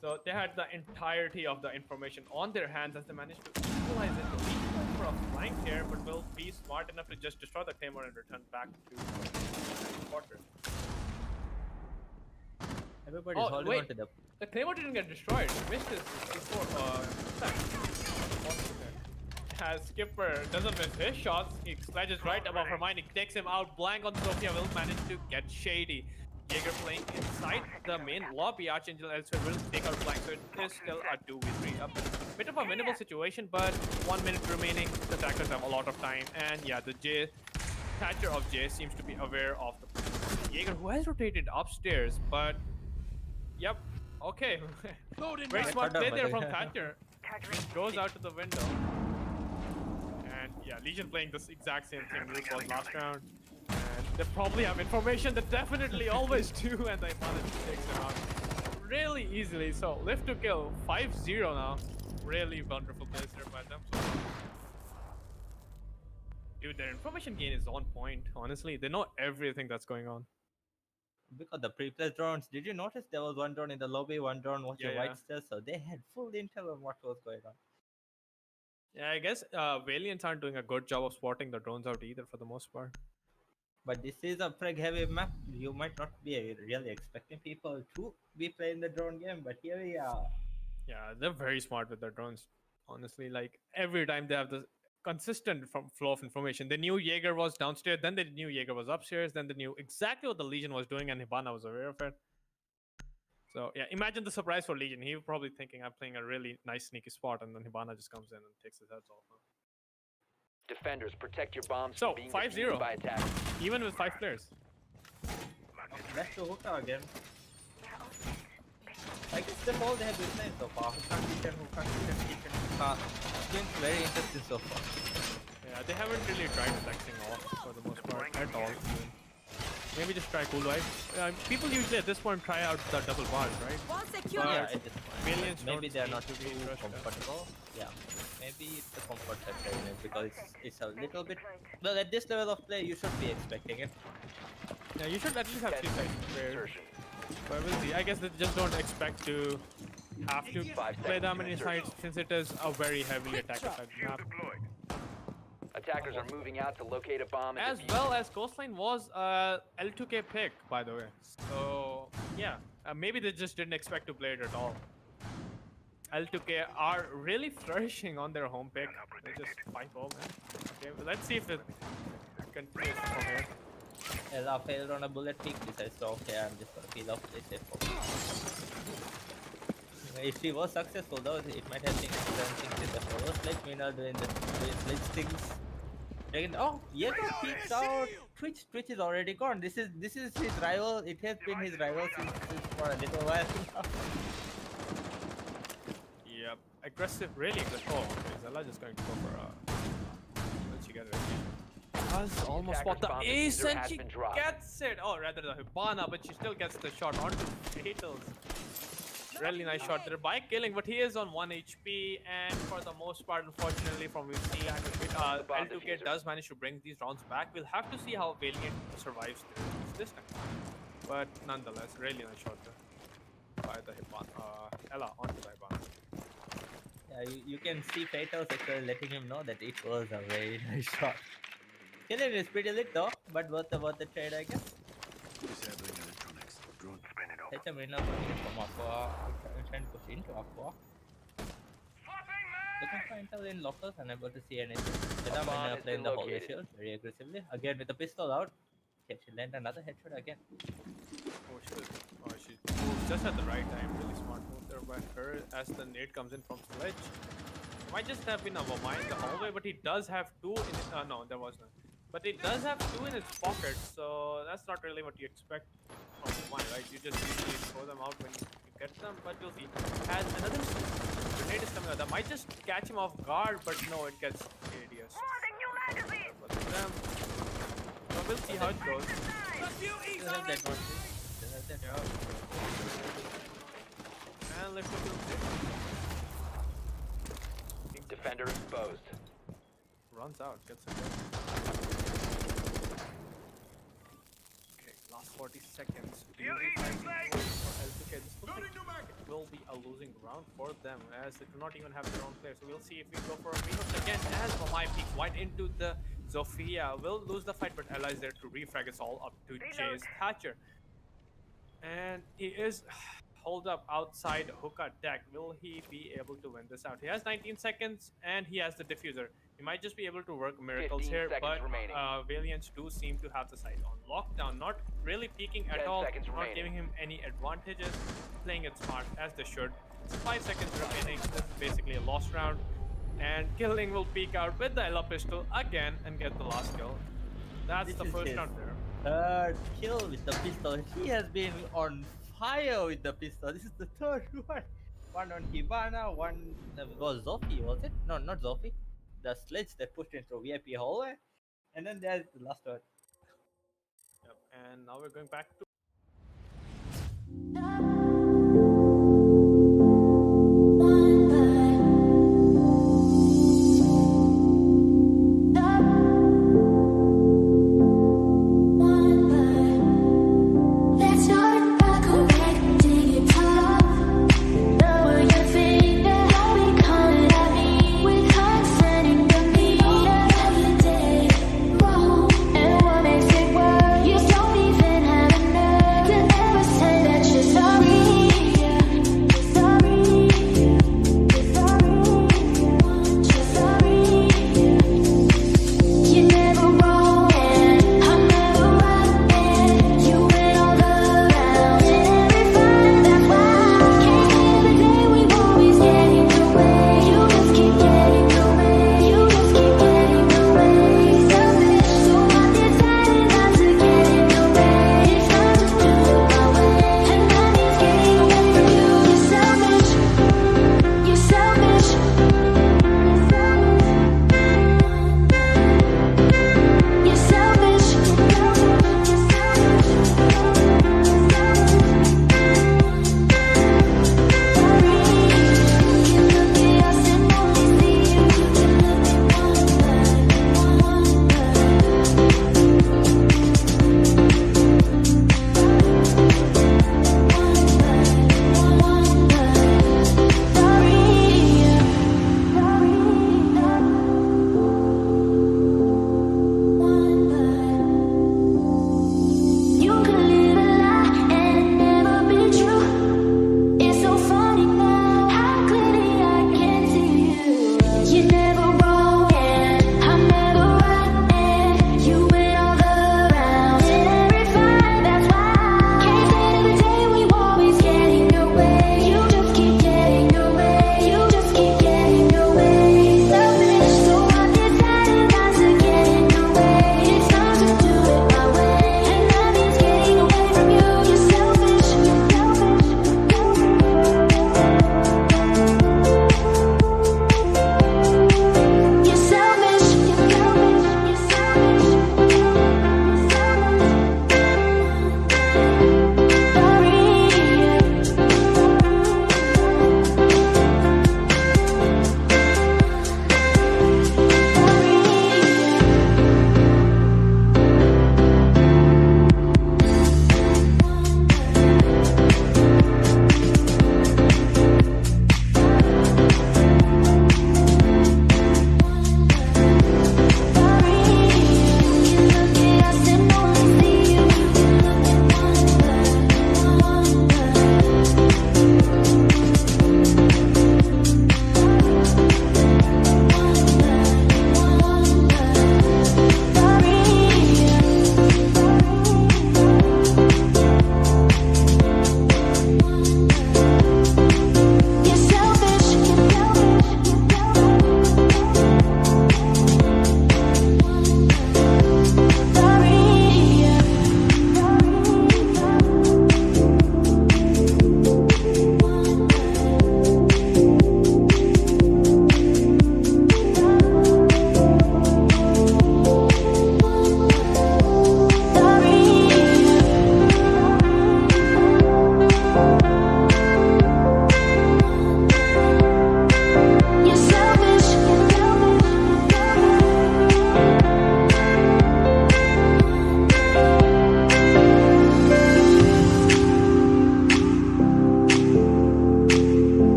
So they had the entirety of the information on their hands as they managed to equalize it. The Legion went for a flank here, but will be smart enough to just destroy the Claymore and return back to the quarter. Everybody's holding on to the... The Claymore didn't get destroyed. He missed his before as Skipper doesn't miss his shots. He sledges right above her mind. He takes him out. Blank on Sophia will manage to get Shady. Jaeger playing inside the main lobby. Archangel elsewhere will take out Blank, so it is still a 2v3. A bit of a winnable situation, but 1 minute remaining. The attackers have a lot of time. And yeah, the Thatcher of J seems to be aware of the Jaeger, who has rotated upstairs, but yep, okay. Very smart play there from Thatcher. Goes out to the window. And yeah, Legion playing this exact same thing Luke was last round. And they probably have information, they definitely always do, and they managed to take them out really easily. So lift to kill, 5-0 now. Really wonderful plays there by them. Dude, their information gain is on point, honestly. They know everything that's going on. Because the pre-placed drones, did you notice there was one drone in the lobby, one drone watching Yeah, white stairs, so they had full intel on what was going on. Yeah, I guess Valiants aren't doing a good job of spotting the drones out either for the most part. But this is a frag heavy map. You might not be really expecting people to be playing the drone game, but here we are. Yeah, they're very smart with their drones. Honestly, like every time they have this consistent flow of information. They knew Jaeger was downstairs, then they knew Jaeger was upstairs, then they knew exactly what the Legion was doing, and Hibana was aware of it. So yeah, imagine the surprise for Legion. He was probably thinking, I'm playing a really nice sneaky spot, and then Hibana just comes in and takes his heads off. Defenders, protect your bombs So, from being 5-0. defused by attackers. Even with 5 players. That's the Hookah again. I guess that's all they have been playing so far. Hookah, Kitchen, Hookah. It's been very interesting so far. Yeah, they haven't really tried flexing off for the most part at all. Maybe just try cool vibes. People usually at this point try out the double bars, right? Wall secure. Yeah, at this point. Valiants Maybe don't they're seem not to too be rushed out. comfortable. Yeah, maybe it's the comfort factor in it because it's a little bit. Well, at this level of play, you should be expecting it. Yeah, you should at least have 10 2 sides seconds to where. insertion. But we'll see. I guess they just don't expect to have to 5 play that seconds many to sides since it is a very heavily attack map. Deployed. Attackers are moving out to locate a bomb and As defuse well as Coastline was a L2K pick, by the way. So yeah, maybe they just didn't expect to play it at all. L2K are really flourishing on their home pick. They just 5-0, man. Okay, well, let's see if it continues from here. Ella failed on a bullet pick. Decides to okay, I'm just gonna peel off this F4. If she was successful though, it might have been done things in the first sledge. Meanwhile, doing sledge things. Again, oh, Yellow peeks out. Twitch is already gone. This is his rival. It has been his rival since for a little while now. Yep, aggressive, really aggressive. Oh, okay, Zella just going to go for will she get it again? Does almost spot the Attacker's bomb ace diffuser and has she been dropped. gets it. Oh, rather the Hibana, but she still gets the shot onto Fatals. Really nice shot there by Killing, but he is on 1 HP, and for the most part, unfortunately, from we've seen, L2K does manage to bring these rounds back. We'll have to see how Valiant survives this time. But nonetheless, really nice shot there by the Hibana. Ella onto the Hibana. Yeah, you can see Fatals actually letting him know that it was a very nice shot. Killing is pretty lit though, but worth the trade, I guess. Disabling electronics. Drone. Take a winner from Aqua. Trying to push into Aqua. Looking for intel in lockers, unable to see anything. Then I'm playing the hallway shield very aggressively. Again with the pistol out. Okay, she land another headshot again. Oh, she moves just at the right time. Really smart move there by her as the nade comes in from Sledge. Might just have been a Wamai in the hallway, but he does have two in no, there was none. But he does have two in his pocket, so that's not really what you expect from Wamai, right? You just usually throw them out when you get them, but you'll see. As another grenade is coming out, that might just catch him off guard, but no, it gets ADS. But for them, so we'll see how it goes. Still have that one. Still have that. Yeah. And let's go to Defender exposed. runs out, gets it. Okay, last 40 seconds. L2K. This looks like it will be a losing round for them as they do not even have their own player. So we'll see if we go for a rehook again as Wamai peeks wide into the Zofia. Will lose the fight, but LYSE there to refrag. It's all up to Jay's Thatcher. And he is hold up outside hookah deck. Will he be able to win this out? He has 19 seconds and he has the diffuser. He might just be able to work miracles here, but Valiants do seem to have the site on lockdown. Not really peeking at all, not giving him any advantages, playing it smart as they should. 5 seconds remaining. This is basically a lost round. And Killing will peek out with the Ella pistol again and get the last kill. That's the first round there. Third kill with the pistol. He has been on fire with the pistol. This is the third one. One on Hibana, one was Zophie, was it? No, not Zophie. The sledge that pushed into VIP hallway. And then there's the last one. Yep. And now we're going back to You don't even have enough.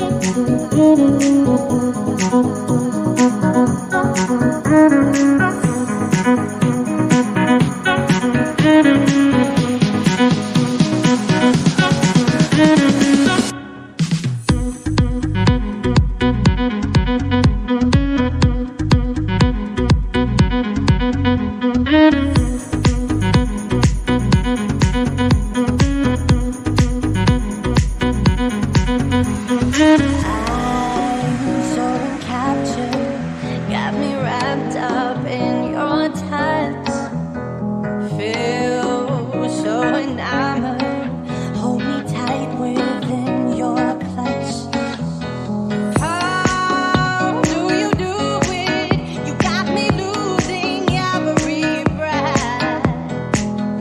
I'm so captured, got me wrapped up in your touch. Feel so enamored, hold me tight within your clutch. How do you do it? You got me losing every breath.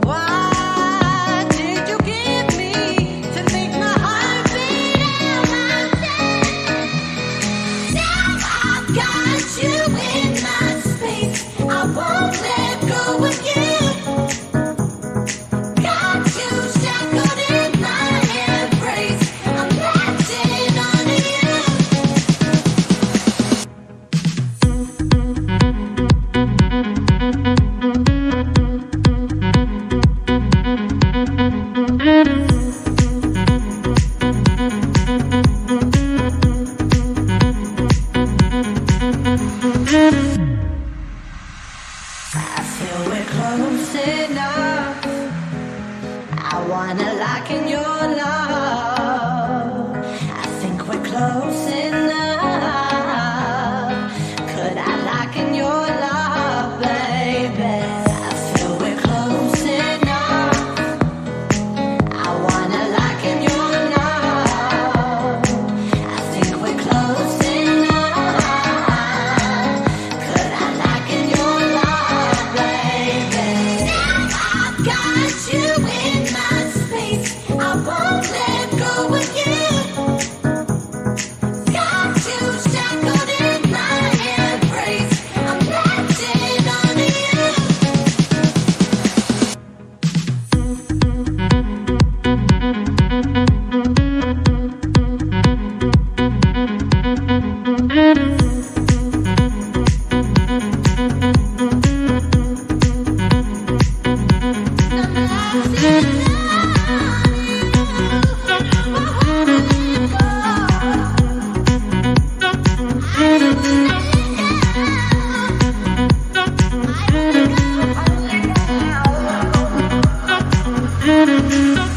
What did you give me to make my heart beat out my chest? Now I've got you in my space. I won't let go of you. Got you shackled in my embrace. I'm latching onto you. I feel we're close enough. I wanna lock in your love. I think we're close enough. Could I lock in your love, baby? I feel we're close enough. I wanna lock in your love. I think we're close enough. Could I lock in your love, baby? Now I've got you in my space. I won't let go of you. Got you shackled in my embrace. I'm latching onto you. I'm